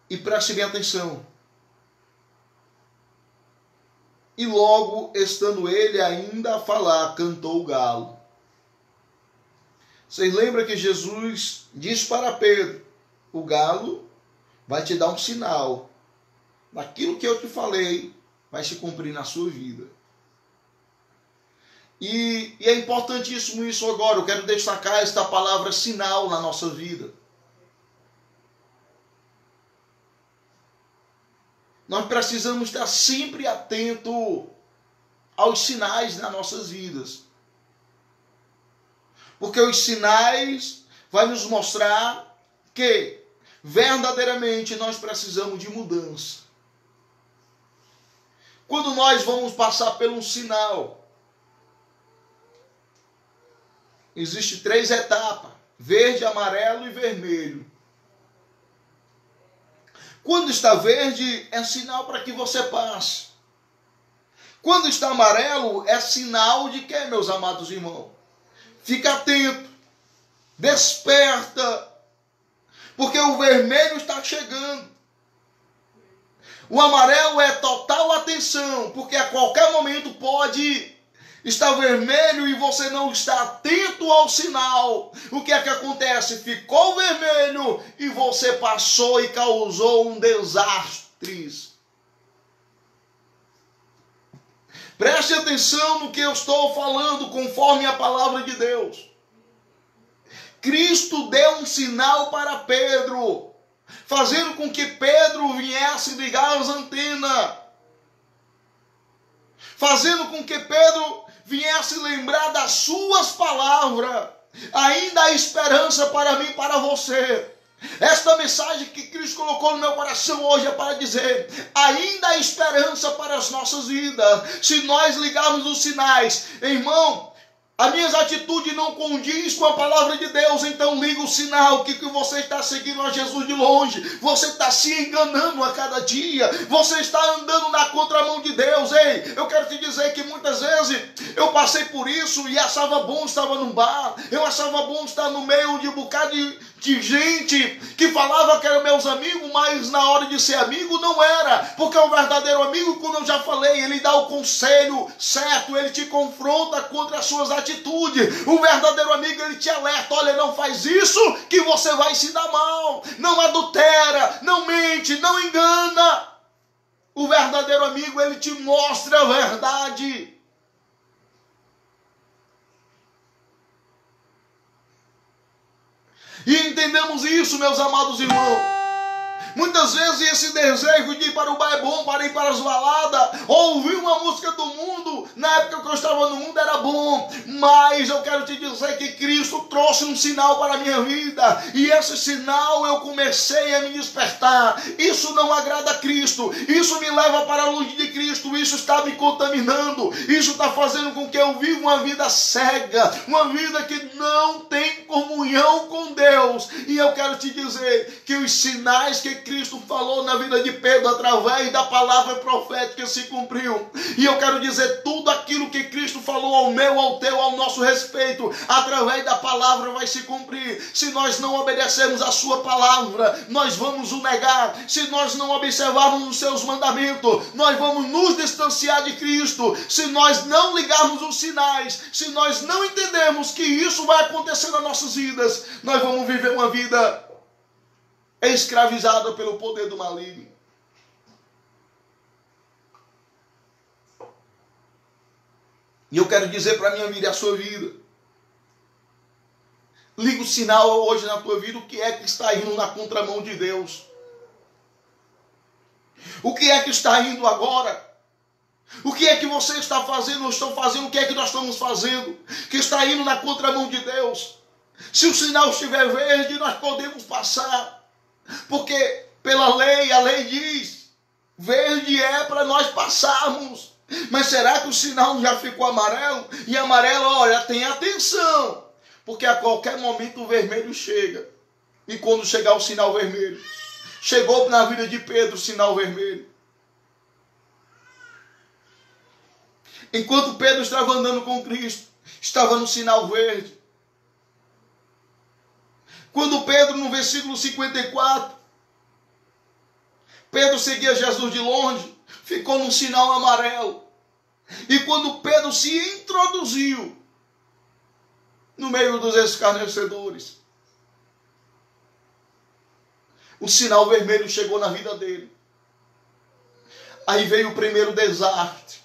E preste bem atenção. E logo, estando ele ainda a falar, cantou o galo. Vocês lembram que Jesus disse para Pedro, o galo vai te dar um sinal. Daquilo que eu te falei, vai se cumprir na sua vida. E é importantíssimo isso agora. Eu quero destacar esta palavra sinal na nossa vida. Nós precisamos estar sempre atento aos sinais nas nossas vidas. Porque os sinais vão nos mostrar que verdadeiramente nós precisamos de mudança. Quando nós vamos passar por um sinal, existem 3 etapas: verde, amarelo e vermelho. Quando está verde, é sinal para que você passe. Quando está amarelo, é sinal de quê, meus amados irmãos? Fica atento, desperta, porque o vermelho está chegando. O amarelo é total atenção, porque a qualquer momento pode estar vermelho e você não está atento ao sinal. O que é que acontece? Ficou vermelho e você passou e causou um desastre. Preste atenção no que eu estou falando, conforme a palavra de Deus. Cristo deu um sinal para Pedro, fazendo com que Pedro viesse ligar as antenas, fazendo com que Pedro viesse lembrar das suas palavras. Ainda há esperança para mim e para você. Esta mensagem que Cristo colocou no meu coração hoje é para dizer: ainda há esperança para as nossas vidas, se nós ligarmos os sinais. Irmão, as minhas atitudes não condiz com a palavra de Deus, então liga o sinal que você está seguindo a Jesus de longe, você está se enganando a cada dia, você está andando na contramão de Deus. Ei, eu quero te dizer que muitas vezes eu passei por isso e achava bom estar num bar, eu achava bom estar no meio de um bocado de gente que falava que eram meus amigos, mas na hora de ser amigo não era, porque o verdadeiro amigo, como eu já falei, ele dá o conselho certo, ele te confronta contra as suas atitudes. O verdadeiro amigo, ele te alerta: olha, não faz isso que você vai se dar mal, não adultera, não mente, não engana. O verdadeiro amigo, ele te mostra a verdade. E entendemos isso, meus amados irmãos. Muitas vezes esse desejo de ir para o bar é bom, para ir para as baladas, ou ouvir uma música do mundo, na época que eu estava no mundo era bom, mas eu quero te dizer que Cristo trouxe um sinal para a minha vida, e esse sinal eu comecei a me despertar. Isso não agrada a Cristo, isso me leva para longe de Cristo, isso está me contaminando, isso está fazendo com que eu viva uma vida cega, uma vida que não tem comunhão com Deus. E eu quero te dizer que os sinais que Cristo falou na vida de Pedro através da palavra profética se cumpriu. E eu quero dizer, tudo aquilo que Cristo falou ao meu, ao teu, ao nosso respeito, através da palavra vai se cumprir. Se nós não obedecermos a sua palavra, nós vamos o negar. Se nós não observarmos os seus mandamentos, nós vamos nos distanciar de Cristo. Se nós não ligarmos os sinais, se nós não entendermos que isso vai acontecer nas nossas vidas, nós vamos viver uma vida escravizada pelo poder do maligno. E eu quero dizer para a minha vida e a sua vida: liga o sinal hoje na tua vida. O que é que está indo na contramão de Deus? O que é que está indo agora? O que é que você está fazendo ou estão fazendo? O que é que nós estamos fazendo que está indo na contramão de Deus? Se o sinal estiver verde, nós podemos passar, porque pela lei, a lei diz, verde é para nós passarmos. Mas será que o sinal já ficou amarelo? E amarelo, olha, tenha atenção, porque a qualquer momento o vermelho chega. E quando chegar o sinal vermelho, chegou na vida de Pedro o sinal vermelho. Enquanto Pedro estava andando com Cristo, estava no sinal verde. Quando Pedro, no versículo 54, Pedro seguia Jesus de longe, ficou num sinal amarelo. E quando Pedro se introduziu no meio dos escarnecedores, o sinal vermelho chegou na vida dele. Aí veio o primeiro desastre.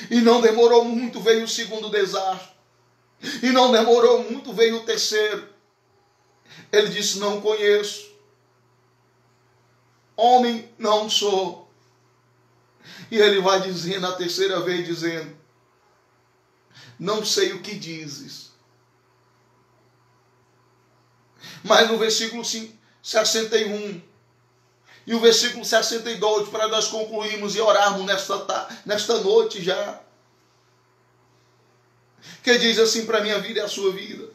E não demorou muito, veio o segundo desastre. E não demorou muito, veio o terceiro. Ele disse: não conheço. Homem não sou. E ele vai dizendo a terceira vez, dizendo: não sei o que dizes. Mas no versículo 61 e o versículo 62, para nós concluirmos e orarmos nesta noite já, que diz assim para a minha vida e a sua vida: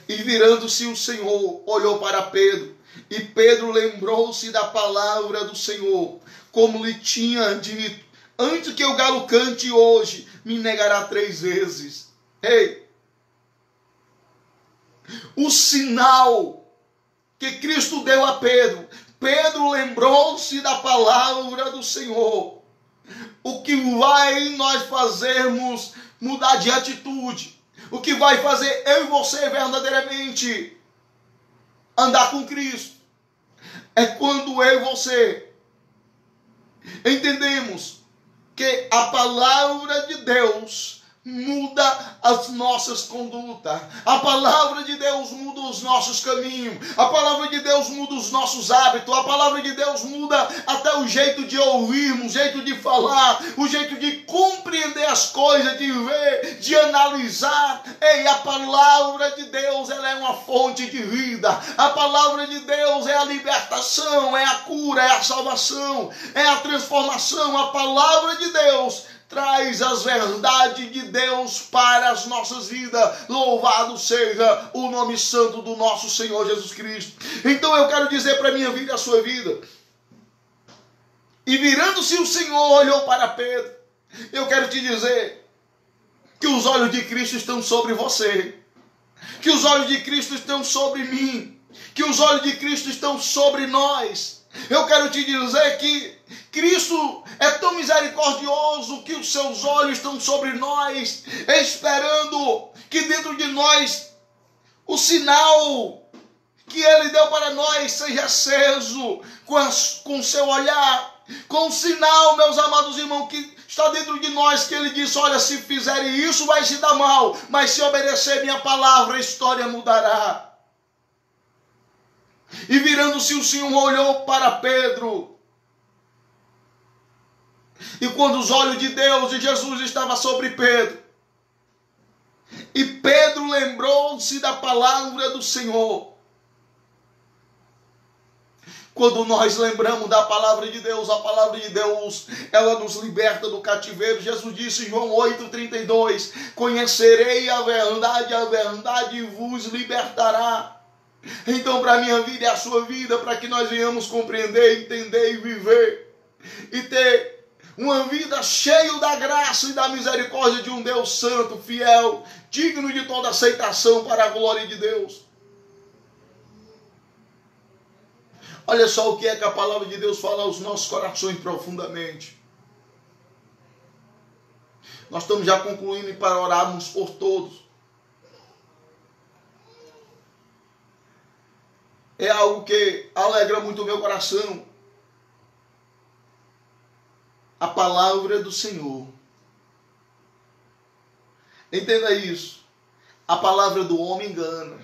e virando-se o Senhor, olhou para Pedro, e Pedro lembrou-se da palavra do Senhor, como lhe tinha dito: antes que o galo cante hoje, me negará 3 vezes. Ei, o sinal que Cristo deu a Pedro, Pedro lembrou-se da palavra do Senhor. O que vai nós fazermos mudar de atitude, o que vai fazer eu e você verdadeiramente andar com Cristo, é quando eu e você entendemos que a palavra de Deus muda as nossas condutas. A palavra de Deus muda os nossos caminhos. A palavra de Deus muda os nossos hábitos. A palavra de Deus muda até o jeito de ouvirmos, o jeito de falar, o jeito de compreender as coisas, de ver, de analisar. Ei, a palavra de Deus, ela é uma fonte de vida. A palavra de Deus é a libertação, é a cura, é a salvação, é a transformação. A palavra de Deus traz as verdades de Deus para as nossas vidas. Louvado seja o nome santo do nosso Senhor Jesus Cristo. Então eu quero dizer para a minha vida e a sua vida. E virando-se o Senhor olhou para Pedro. Eu quero te dizer que os olhos de Cristo estão sobre você. Que os olhos de Cristo estão sobre mim. Que os olhos de Cristo estão sobre nós. Eu quero te dizer que Cristo é tão misericordioso que os seus olhos estão sobre nós, esperando que dentro de nós o sinal que Ele deu para nós seja aceso com o seu olhar, com o sinal, meus amados irmãos, que está dentro de nós, que Ele disse: olha, se fizerem isso vai se dar mal, mas se obedecer minha palavra, a história mudará. E virando-se o Senhor olhou para Pedro. E quando os olhos de Deus e Jesus estavam sobre Pedro, e Pedro lembrou-se da palavra do Senhor. Quando nós lembramos da palavra de Deus, a palavra de Deus, ela nos liberta do cativeiro. Jesus disse em João 8,32, conhecerei a verdade vos libertará. Então, para a minha vida e a sua vida, para que nós venhamos compreender, entender e viver, e ter uma vida cheia da graça e da misericórdia de um Deus santo, fiel, digno de toda aceitação para a glória de Deus. Olha só o que é que a palavra de Deus fala aos nossos corações profundamente. Nós estamos já concluindo para orarmos por todos. É algo que alegra muito o meu coração. A palavra do Senhor. Entenda isso. A palavra do homem engana.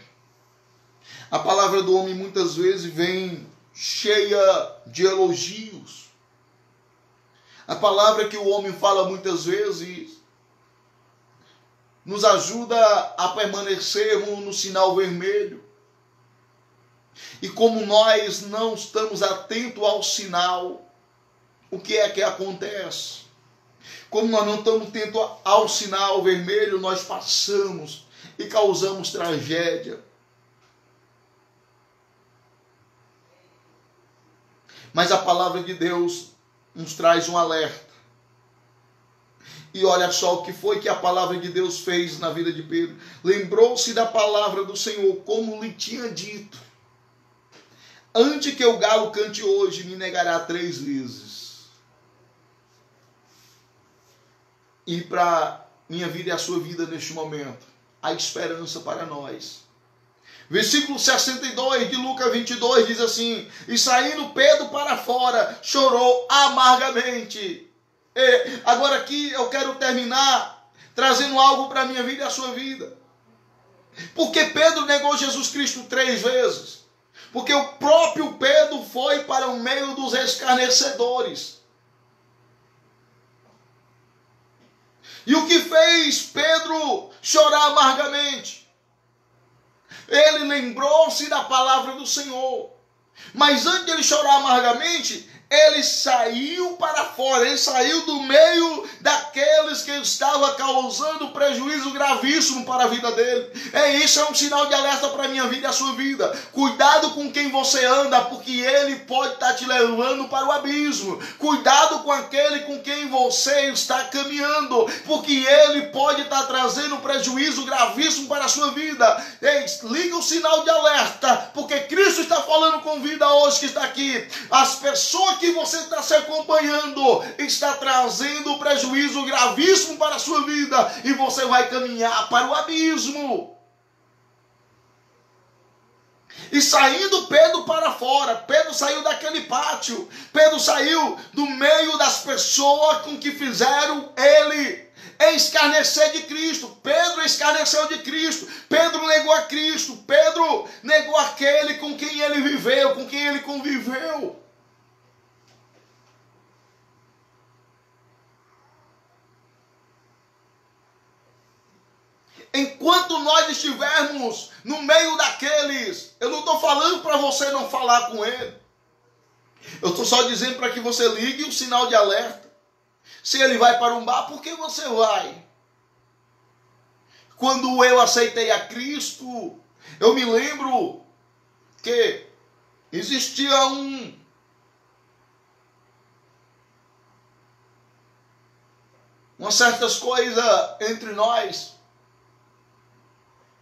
A palavra do homem muitas vezes vem cheia de elogios. A palavra que o homem fala muitas vezes nos ajuda a permanecermos no sinal vermelho. E como nós não estamos atentos ao sinal, o que é que acontece? Como nós não estamos atentos ao sinal vermelho, nós passamos e causamos tragédia. Mas a palavra de Deus nos traz um alerta. E olha só o que foi que a palavra de Deus fez na vida de Pedro. Lembrou-se da palavra do Senhor, como lhe tinha dito: antes que o galo cante hoje, me negará 3 vezes. E para minha vida e a sua vida neste momento, há esperança para nós. Versículo 62 de Lucas 22 diz assim: e saindo Pedro para fora, chorou amargamente. E agora aqui eu quero terminar trazendo algo para a minha vida e a sua vida. Porque Pedro negou Jesus Cristo 3 vezes. Porque o próprio Pedro foi para o meio dos escarnecedores. E o que fez Pedro chorar amargamente? Ele lembrou-se da palavra do Senhor. Mas antes de ele chorar amargamente, ele saiu para fora, ele saiu do meio daqueles que estavam causando prejuízo gravíssimo para a vida dele. Isso é um sinal de alerta para a minha vida e a sua vida. Cuidado com quem você anda, porque ele pode estar te levando para o abismo. Cuidado com aquele com quem você está caminhando, porque ele pode estar trazendo prejuízo gravíssimo para a sua vida. Liga o sinal de alerta, porque Cristo está falando com vida hoje que está aqui. As pessoas que você está se acompanhando está trazendo prejuízo gravíssimo para a sua vida e você vai caminhar para o abismo. E saindo Pedro para fora, Pedro saiu daquele pátio, Pedro saiu do meio das pessoas com que fizeram ele escarnecer de Cristo. Pedro escarneceu de Cristo, Pedro negou a Cristo, Pedro negou aquele com quem ele viveu, com quem ele conviveu. Enquanto nós estivermos no meio daqueles, eu não estou falando para você não falar com ele. Eu estou só dizendo para que você ligue o sinal de alerta. Se ele vai para um bar, por que você vai? Quando eu aceitei a Cristo, eu me lembro que existia umas certas coisas entre nós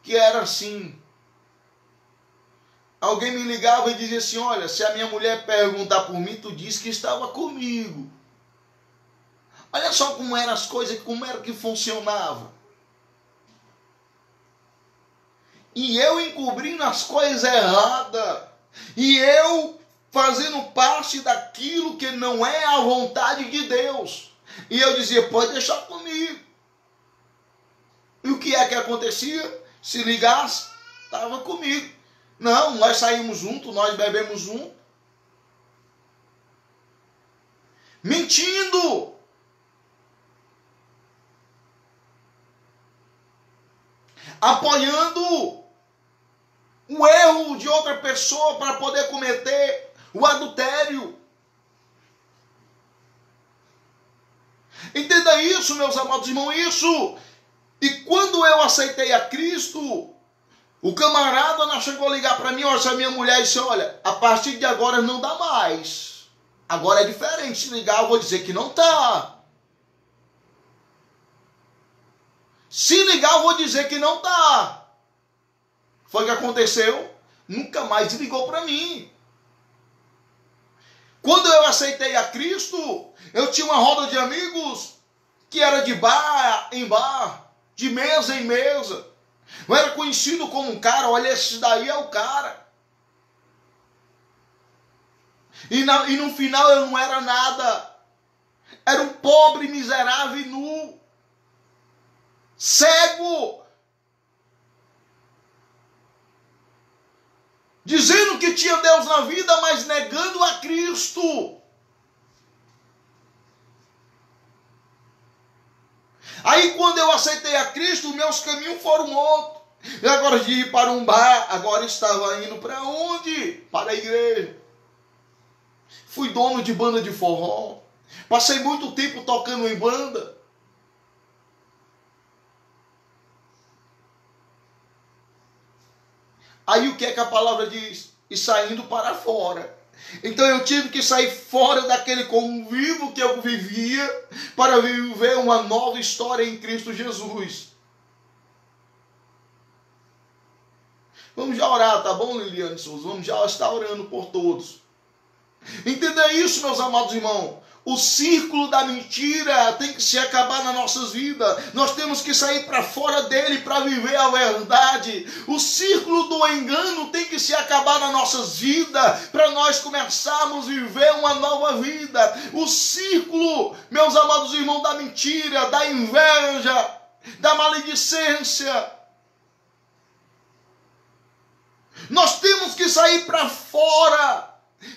que era assim. Alguém me ligava e dizia assim: olha, se a minha mulher perguntar por mim, tu diz que estava comigo. Olha só como eram as coisas, como era que funcionava. E eu encobrindo as coisas erradas. E eu fazendo parte daquilo que não é a vontade de Deus. E eu dizia: pode deixar comigo. E o que é que acontecia? Se ligasse, estava comigo. Não, nós saímos juntos, nós bebemos juntos. Mentindo. Apoiando o erro de outra pessoa para poder cometer o adultério. Entenda isso, meus amados irmãos, isso. E quando eu aceitei a Cristo, o camarada não chegou a ligar para mim, olha, a minha mulher disse: olha, a partir de agora não dá mais. Agora é diferente, se ligar eu vou dizer que não está. Se ligar eu vou dizer que não está. Foi o que aconteceu, nunca mais ligou para mim. Quando eu aceitei a Cristo, eu tinha uma roda de amigos que era de bar em bar, de mesa em mesa. Eu era conhecido como um cara, olha, esse daí é o cara. E no final eu não era nada. Era um pobre, miserável e nu. Cego. Dizendo que tinha Deus na vida, mas negando a Cristo. Aí quando eu aceitei a Cristo, meus caminhos foram outros. E agora de ir para um bar, agora estava indo para onde? Para a igreja. Fui dono de banda de forró. Passei muito tempo tocando em banda. Aí o que é que a palavra diz? E saindo para fora. Então eu tive que sair fora daquele convívio que eu vivia para viver uma nova história em Cristo Jesus. Vamos já orar, tá bom, Liliane Souza? Vamos já estar orando por todos. Entenda isso, meus amados irmãos. O círculo da mentira tem que se acabar nas nossas vidas. Nós temos que sair para fora dele para viver a verdade. O círculo do engano tem que se acabar nas nossas vidas para nós começarmos a viver uma nova vida. O círculo, meus amados irmãos, da mentira, da inveja, da maledicência. Nós temos que sair para fora.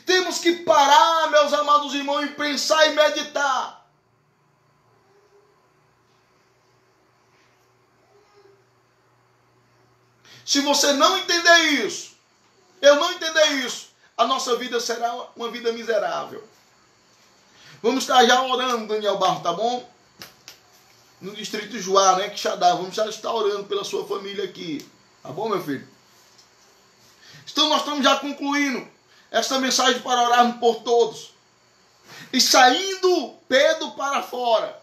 Temos que parar, meus amados irmãos, e pensar e meditar. Se você não entender isso, eu não entender isso, a nossa vida será uma vida miserável. Vamos estar já orando, Daniel Barro, tá bom? No distrito Juá, né? Quixadá. Vamos já estar orando pela sua família aqui. Tá bom, meu filho? Então nós estamos já concluindo esta mensagem para orarmos por todos. E saindo Pedro para fora,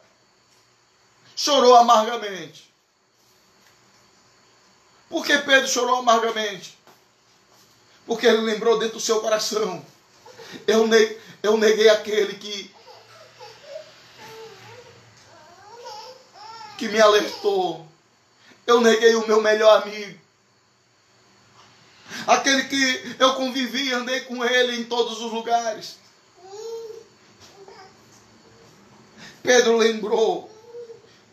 chorou amargamente. Por que Pedro chorou amargamente? Porque ele lembrou dentro do seu coração: eu neguei aquele que me alertou. Eu neguei o meu melhor amigo. Aquele que eu convivi, andei com ele em todos os lugares. Pedro lembrou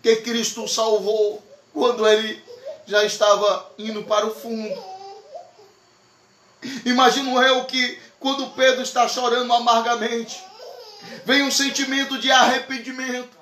que Cristo o salvou quando ele já estava indo para o fundo. Imagino eu que quando Pedro está chorando amargamente, vem um sentimento de arrependimento,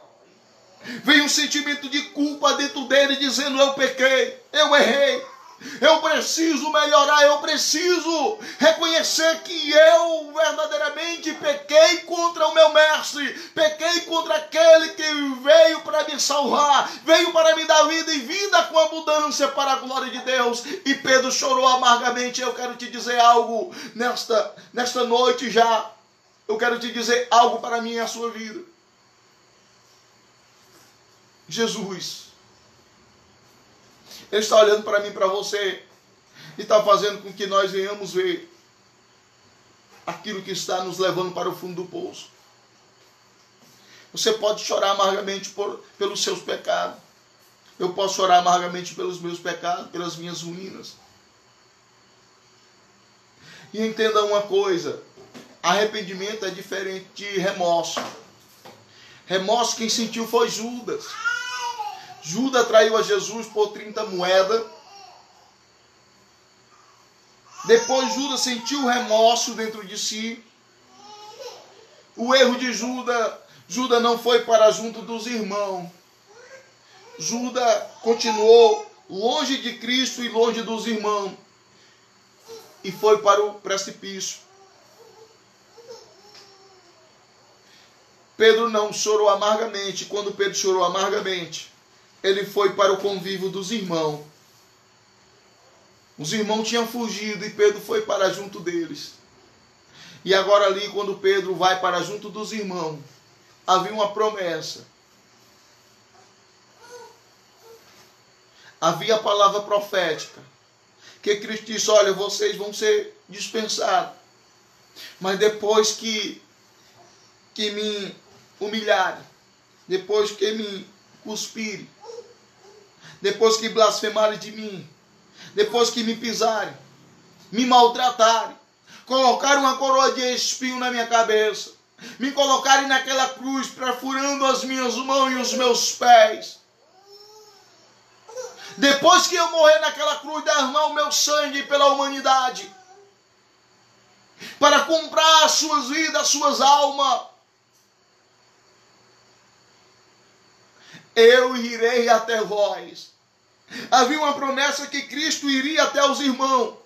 vem um sentimento de culpa dentro dele, dizendo: eu pequei, eu errei, eu preciso melhorar, eu preciso reconhecer que eu verdadeiramente pequei contra o meu mestre, pequei contra aquele que veio para me salvar, veio para me dar vida e vida com abundância para a glória de Deus. E Pedro chorou amargamente. Eu quero te dizer algo nesta noite já. Eu quero te dizer algo para mim e a sua vida. Jesus, Ele está olhando para mim e para você e está fazendo com que nós venhamos ver aquilo que está nos levando para o fundo do poço. Você pode chorar amargamente pelos seus pecados. Eu posso chorar amargamente pelos meus pecados, pelas minhas ruínas. E entenda uma coisa: arrependimento é diferente de remorso. Remorso quem sentiu foi Judas. Judas traiu a Jesus por 30 moedas. Depois Judas sentiu remorso dentro de si. O erro de Judas não foi para junto dos irmãos. Judas continuou longe de Cristo e longe dos irmãos. E foi para o precipício. Pedro não chorou amargamente. Quando Pedro chorou amargamente, ele foi para o convívio dos irmãos. Os irmãos tinham fugido e Pedro foi para junto deles. E agora ali, quando Pedro vai para junto dos irmãos, havia uma promessa. Havia a palavra profética. Que Cristo disse: olha, vocês vão ser dispensados. Mas depois que me humilharem, depois que me cuspirem, depois que blasfemarem de mim, depois que me pisarem, me maltratarem, colocarem uma coroa de espinho na minha cabeça, me colocarem naquela cruz, perfurando as minhas mãos e os meus pés, depois que eu morrer naquela cruz, derramar o meu sangue pela humanidade, para comprar as suas vidas, as suas almas, eu irei até vós. Havia uma promessa que Cristo iria até os irmãos.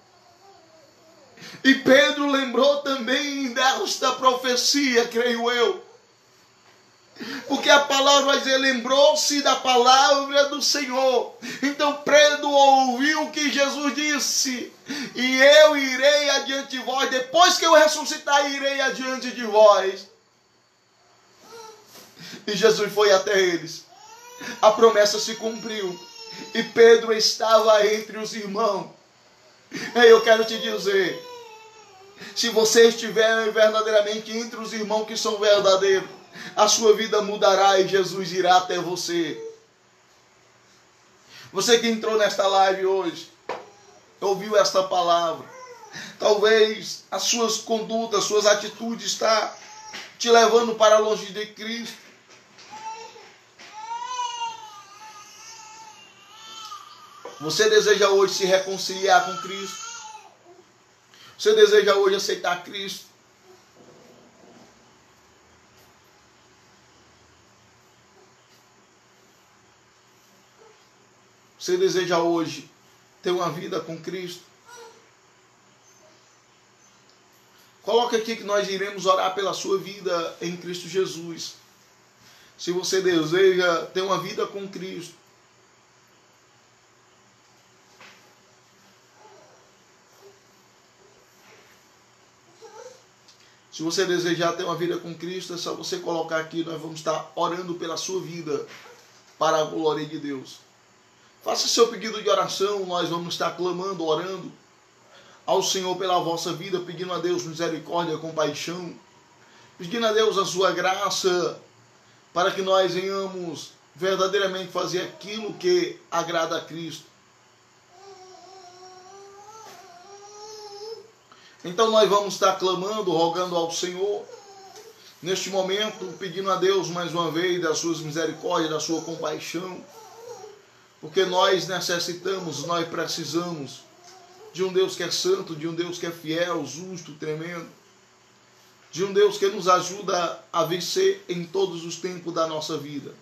E Pedro lembrou também desta profecia, creio eu. Porque a palavra vai dizer: lembrou-se da palavra do Senhor. Então Pedro ouviu o que Jesus disse: e eu irei adiante de vós, depois que eu ressuscitar, irei adiante de vós. E Jesus foi até eles. A promessa se cumpriu. E Pedro estava entre os irmãos. Eu quero te dizer: se você estiver verdadeiramente entre os irmãos que são verdadeiros, a sua vida mudará e Jesus irá até você. Você que entrou nesta live hoje, ouviu esta palavra, talvez as suas condutas, suas atitudes estão te levando para longe de Cristo. Você deseja hoje se reconciliar com Cristo? Você deseja hoje aceitar Cristo? Você deseja hoje ter uma vida com Cristo? Coloca aqui que nós iremos orar pela sua vida em Cristo Jesus. Se você deseja ter uma vida com Cristo, se você desejar ter uma vida com Cristo, é só você colocar aqui, nós vamos estar orando pela sua vida, para a glória de Deus. Faça seu pedido de oração, nós vamos estar clamando, orando ao Senhor pela vossa vida, pedindo a Deus misericórdia, compaixão, pedindo a Deus a sua graça, para que nós venhamos verdadeiramente fazer aquilo que agrada a Cristo. Então nós vamos estar clamando, rogando ao Senhor, neste momento, pedindo a Deus mais uma vez das suas misericórdias, da sua compaixão, porque nós necessitamos, nós precisamos de um Deus que é santo, de um Deus que é fiel, justo, tremendo, de um Deus que nos ajuda a vencer em todos os tempos da nossa vida.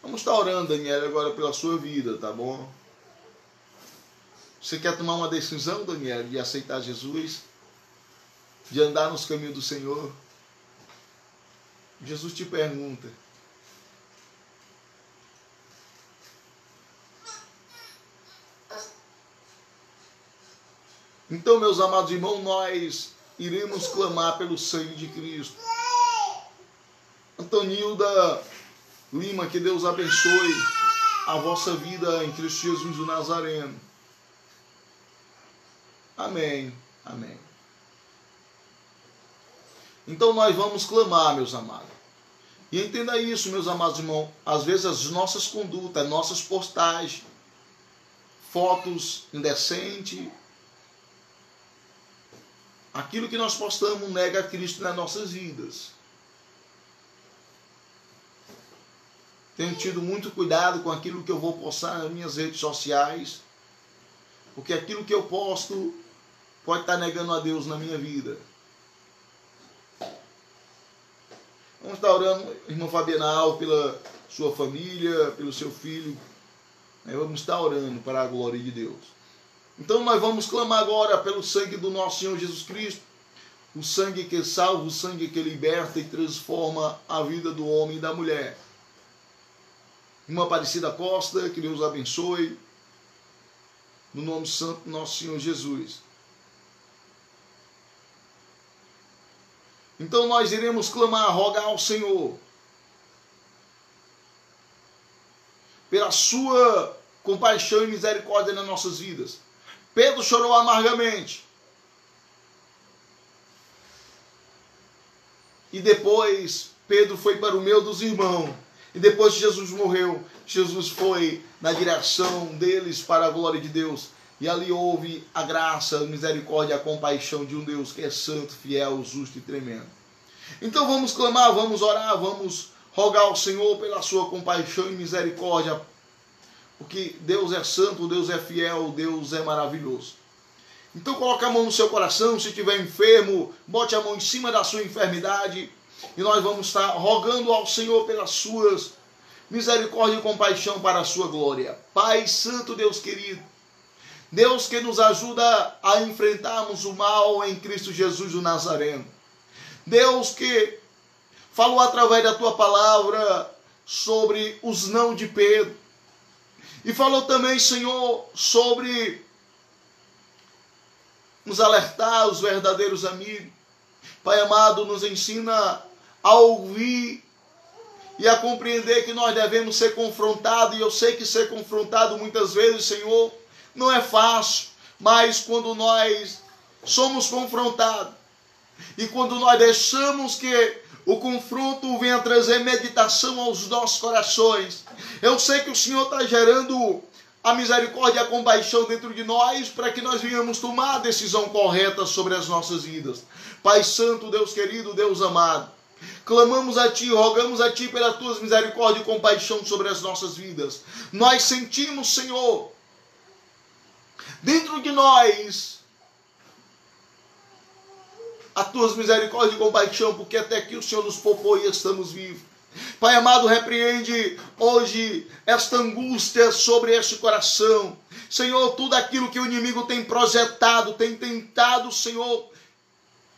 Vamos estar orando, Daniel, agora pela sua vida, tá bom? Você quer tomar uma decisão, Daniel, de aceitar Jesus? De andar nos caminhos do Senhor? Jesus te pergunta. Então, meus amados irmãos, nós iremos clamar pelo sangue de Cristo. Antonilda Lima, que Deus abençoe a vossa vida em Cristo Jesus o Nazareno. Amém. Amém. Então nós vamos clamar, meus amados. E entenda isso, meus amados irmãos. Às vezes as nossas condutas, nossas postagens, fotos indecentes, aquilo que nós postamos nega a Cristo nas nossas vidas. Tenho tido muito cuidado com aquilo que eu vou postar nas minhas redes sociais, porque aquilo que eu posto pode estar negando a Deus na minha vida. Vamos estar orando, irmã Fabiana Alves, pela sua família, pelo seu filho. Vamos estar orando para a glória de Deus. Então nós vamos clamar agora pelo sangue do nosso Senhor Jesus Cristo, o sangue que salva, o sangue que liberta e transforma a vida do homem e da mulher. Irmã Aparecida Costa, que Deus abençoe, no nome santo do nosso Senhor Jesus. Então nós iremos clamar, rogar ao Senhor, pela sua compaixão e misericórdia nas nossas vidas. Pedro chorou amargamente. E depois Pedro foi para o meio dos irmãos. E depois que Jesus morreu, Jesus foi na direção deles para a glória de Deus. E ali houve a graça, a misericórdia, a compaixão de um Deus que é santo, fiel, justo e tremendo. Então vamos clamar, vamos orar, vamos rogar ao Senhor pela sua compaixão e misericórdia. Porque Deus é santo, Deus é fiel, Deus é maravilhoso. Então coloque a mão no seu coração, se estiver enfermo, bote a mão em cima da sua enfermidade. E nós vamos estar rogando ao Senhor pelas suas misericórdia e compaixão para a sua glória. Pai Santo, Deus querido, Deus que nos ajuda a enfrentarmos o mal em Cristo Jesus o Nazareno. Deus que falou através da tua palavra sobre os não de Pedro. E falou também, Senhor, sobre nos alertar os verdadeiros amigos. Pai amado, nos ensina a ouvir e a compreender que nós devemos ser confrontados. E eu sei que ser confrontado muitas vezes, Senhor, não é fácil. Mas quando nós somos confrontados e quando nós deixamos que o confronto venha trazer meditação aos nossos corações, eu sei que o Senhor está gerando a misericórdia e a compaixão dentro de nós para que nós venhamos tomar a decisão correta sobre as nossas vidas. Pai Santo, Deus querido, Deus amado, clamamos a Ti, rogamos a Ti pelas Tuas misericórdia e compaixão sobre as nossas vidas. Nós sentimos, Senhor, dentro de nós as Tuas misericórdias e compaixão, porque até aqui o Senhor nos poupou e estamos vivos. Pai amado, repreende hoje esta angústia sobre este coração. Senhor, tudo aquilo que o inimigo tem projetado, tem tentado, Senhor,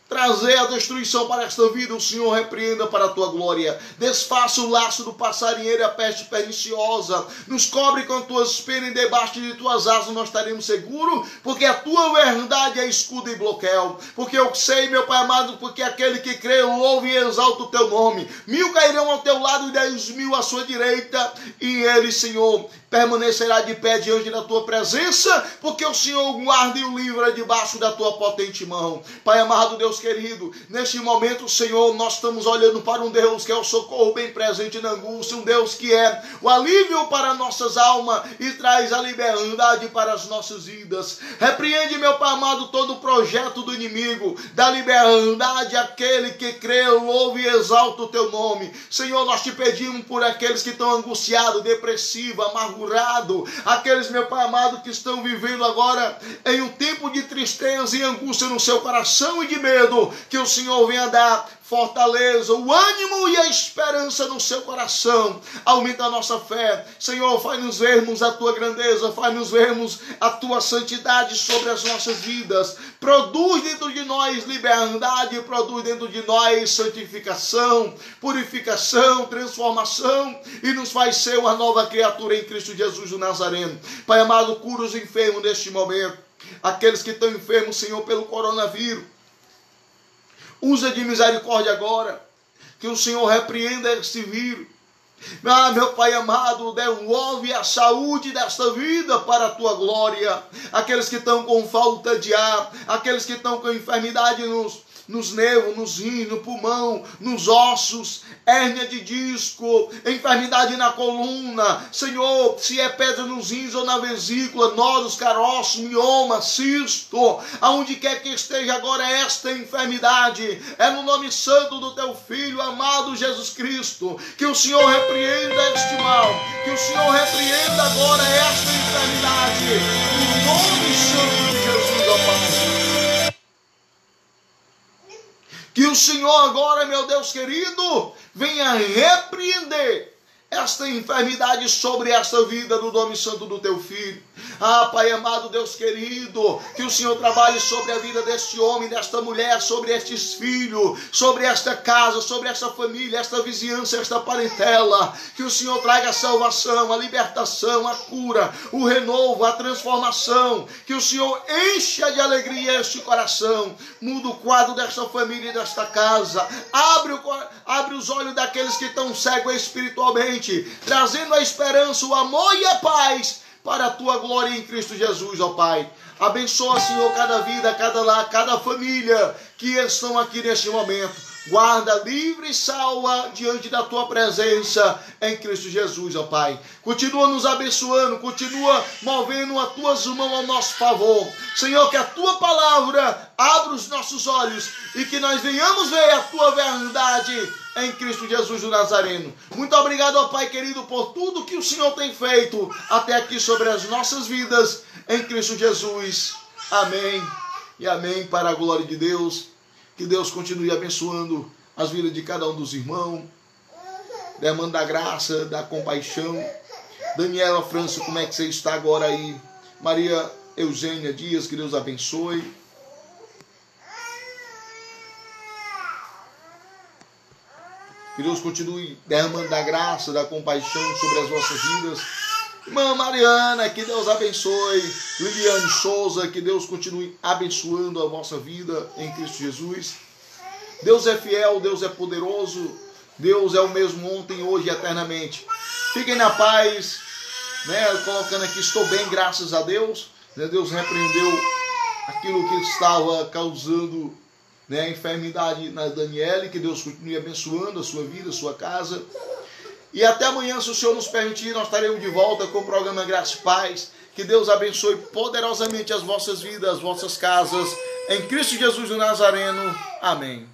trazer a destruição para esta vida, o Senhor repreenda para a tua glória. Desfaça o laço do passarinheiro e a peste perniciosa. Nos cobre com as tuas penas e debaixo de tuas asas nós estaremos seguros, porque a tua verdade é escudo e bloqueio. Porque eu sei, meu Pai amado, porque aquele que crê louve e exalta o teu nome. 1000 cairão ao teu lado e 10.000 à sua direita, e ele, Senhor, permanecerá de pé diante da tua presença, porque o Senhor guarda e o livra debaixo da tua potente mão. Pai amado, Deus querido, neste momento, Senhor, nós estamos olhando para um Deus que é o socorro bem presente na angústia, um Deus que é o alívio para nossas almas e traz a liberdade para as nossas vidas. Repreende, meu Pai amado, todo o projeto do inimigo, da liberdade, aquele que crê, louve e exalta o teu nome. Senhor, nós te pedimos por aqueles que estão angustiados, depressivos, amargurados, aqueles, meu Pai amado, que estão vivendo agora em um tempo de tristeza e angústia no seu coração e de medo, que o Senhor venha dar fortaleza, o ânimo e a esperança no seu coração. Aumenta a nossa fé. Senhor, faz-nos vermos a tua grandeza, faz-nos vermos a tua santidade sobre as nossas vidas. Produz dentro de nós liberdade, produz dentro de nós santificação, purificação, transformação, e nos faz ser uma nova criatura em Cristo Jesus o Nazareno. Pai amado, cura os enfermos neste momento. Aqueles que estão enfermos, Senhor, pelo coronavírus. Usa de misericórdia agora, que o Senhor repreenda esse vírus. Meu Pai amado, devolve a saúde desta vida para a tua glória. Aqueles que estão com falta de ar, aqueles que estão com enfermidade nos nervos, nos rins, no pulmão, nos ossos, hérnia de disco, enfermidade na coluna, Senhor, se é pedra nos rins ou na vesícula, nódulos, caroços, mioma, cisto, aonde quer que esteja agora esta enfermidade, é no nome santo do teu Filho amado Jesus Cristo, que o Senhor repreenda este mal, que o Senhor repreenda agora esta enfermidade, no nome santo de Jesus, ó Pai. Que o Senhor agora, meu Deus querido, venha repreender esta enfermidade sobre esta vida do nome santo do teu Filho. Pai amado, Deus querido, que o Senhor trabalhe sobre a vida deste homem, desta mulher, sobre estes filhos, sobre esta casa, sobre esta família, esta vizinhança, esta parentela. Que o Senhor traga a salvação, a libertação, a cura, o renovo, a transformação. Que o Senhor encha de alegria este coração. Muda o quadro desta família e desta casa. Abre os olhos daqueles que estão cegos espiritualmente, trazendo a esperança, o amor e a paz para a tua glória em Cristo Jesus, ó Pai. Abençoa, Senhor, cada vida, cada lar, cada família que estão aqui neste momento. Guarda, livre e salva diante da tua presença em Cristo Jesus, ó Pai. Continua nos abençoando, continua movendo as tuas mãos ao nosso favor. Senhor, que a tua palavra abra os nossos olhos e que nós venhamos ver a tua verdade em Cristo Jesus o Nazareno. Muito obrigado, ó Pai querido, por tudo que o Senhor tem feito até aqui sobre as nossas vidas em Cristo Jesus. Amém e amém, para a glória de Deus. Que Deus continue abençoando as vidas de cada um dos irmãos, derramando da graça, da compaixão. Daniela França, como é que você está agora aí? Maria Eugênia Dias, que Deus abençoe. Que Deus continue derramando da graça, da compaixão sobre as vossas vidas. Irmã Mariana, que Deus abençoe. Liliane Souza, que Deus continue abençoando a vossa vida em Cristo Jesus. Deus é fiel, Deus é poderoso. Deus é o mesmo ontem, hoje e eternamente. Fiquem na paz, colocando aqui, estou bem, graças a Deus. Deus repreendeu aquilo que estava causando enfermidade na Daniela. Que Deus continue abençoando a sua vida, a sua casa. E até amanhã, se o Senhor nos permitir, nós estaremos de volta com o programa Graça e Paz. Que Deus abençoe poderosamente as vossas vidas, as vossas casas. Em Cristo Jesus o Nazareno. Amém.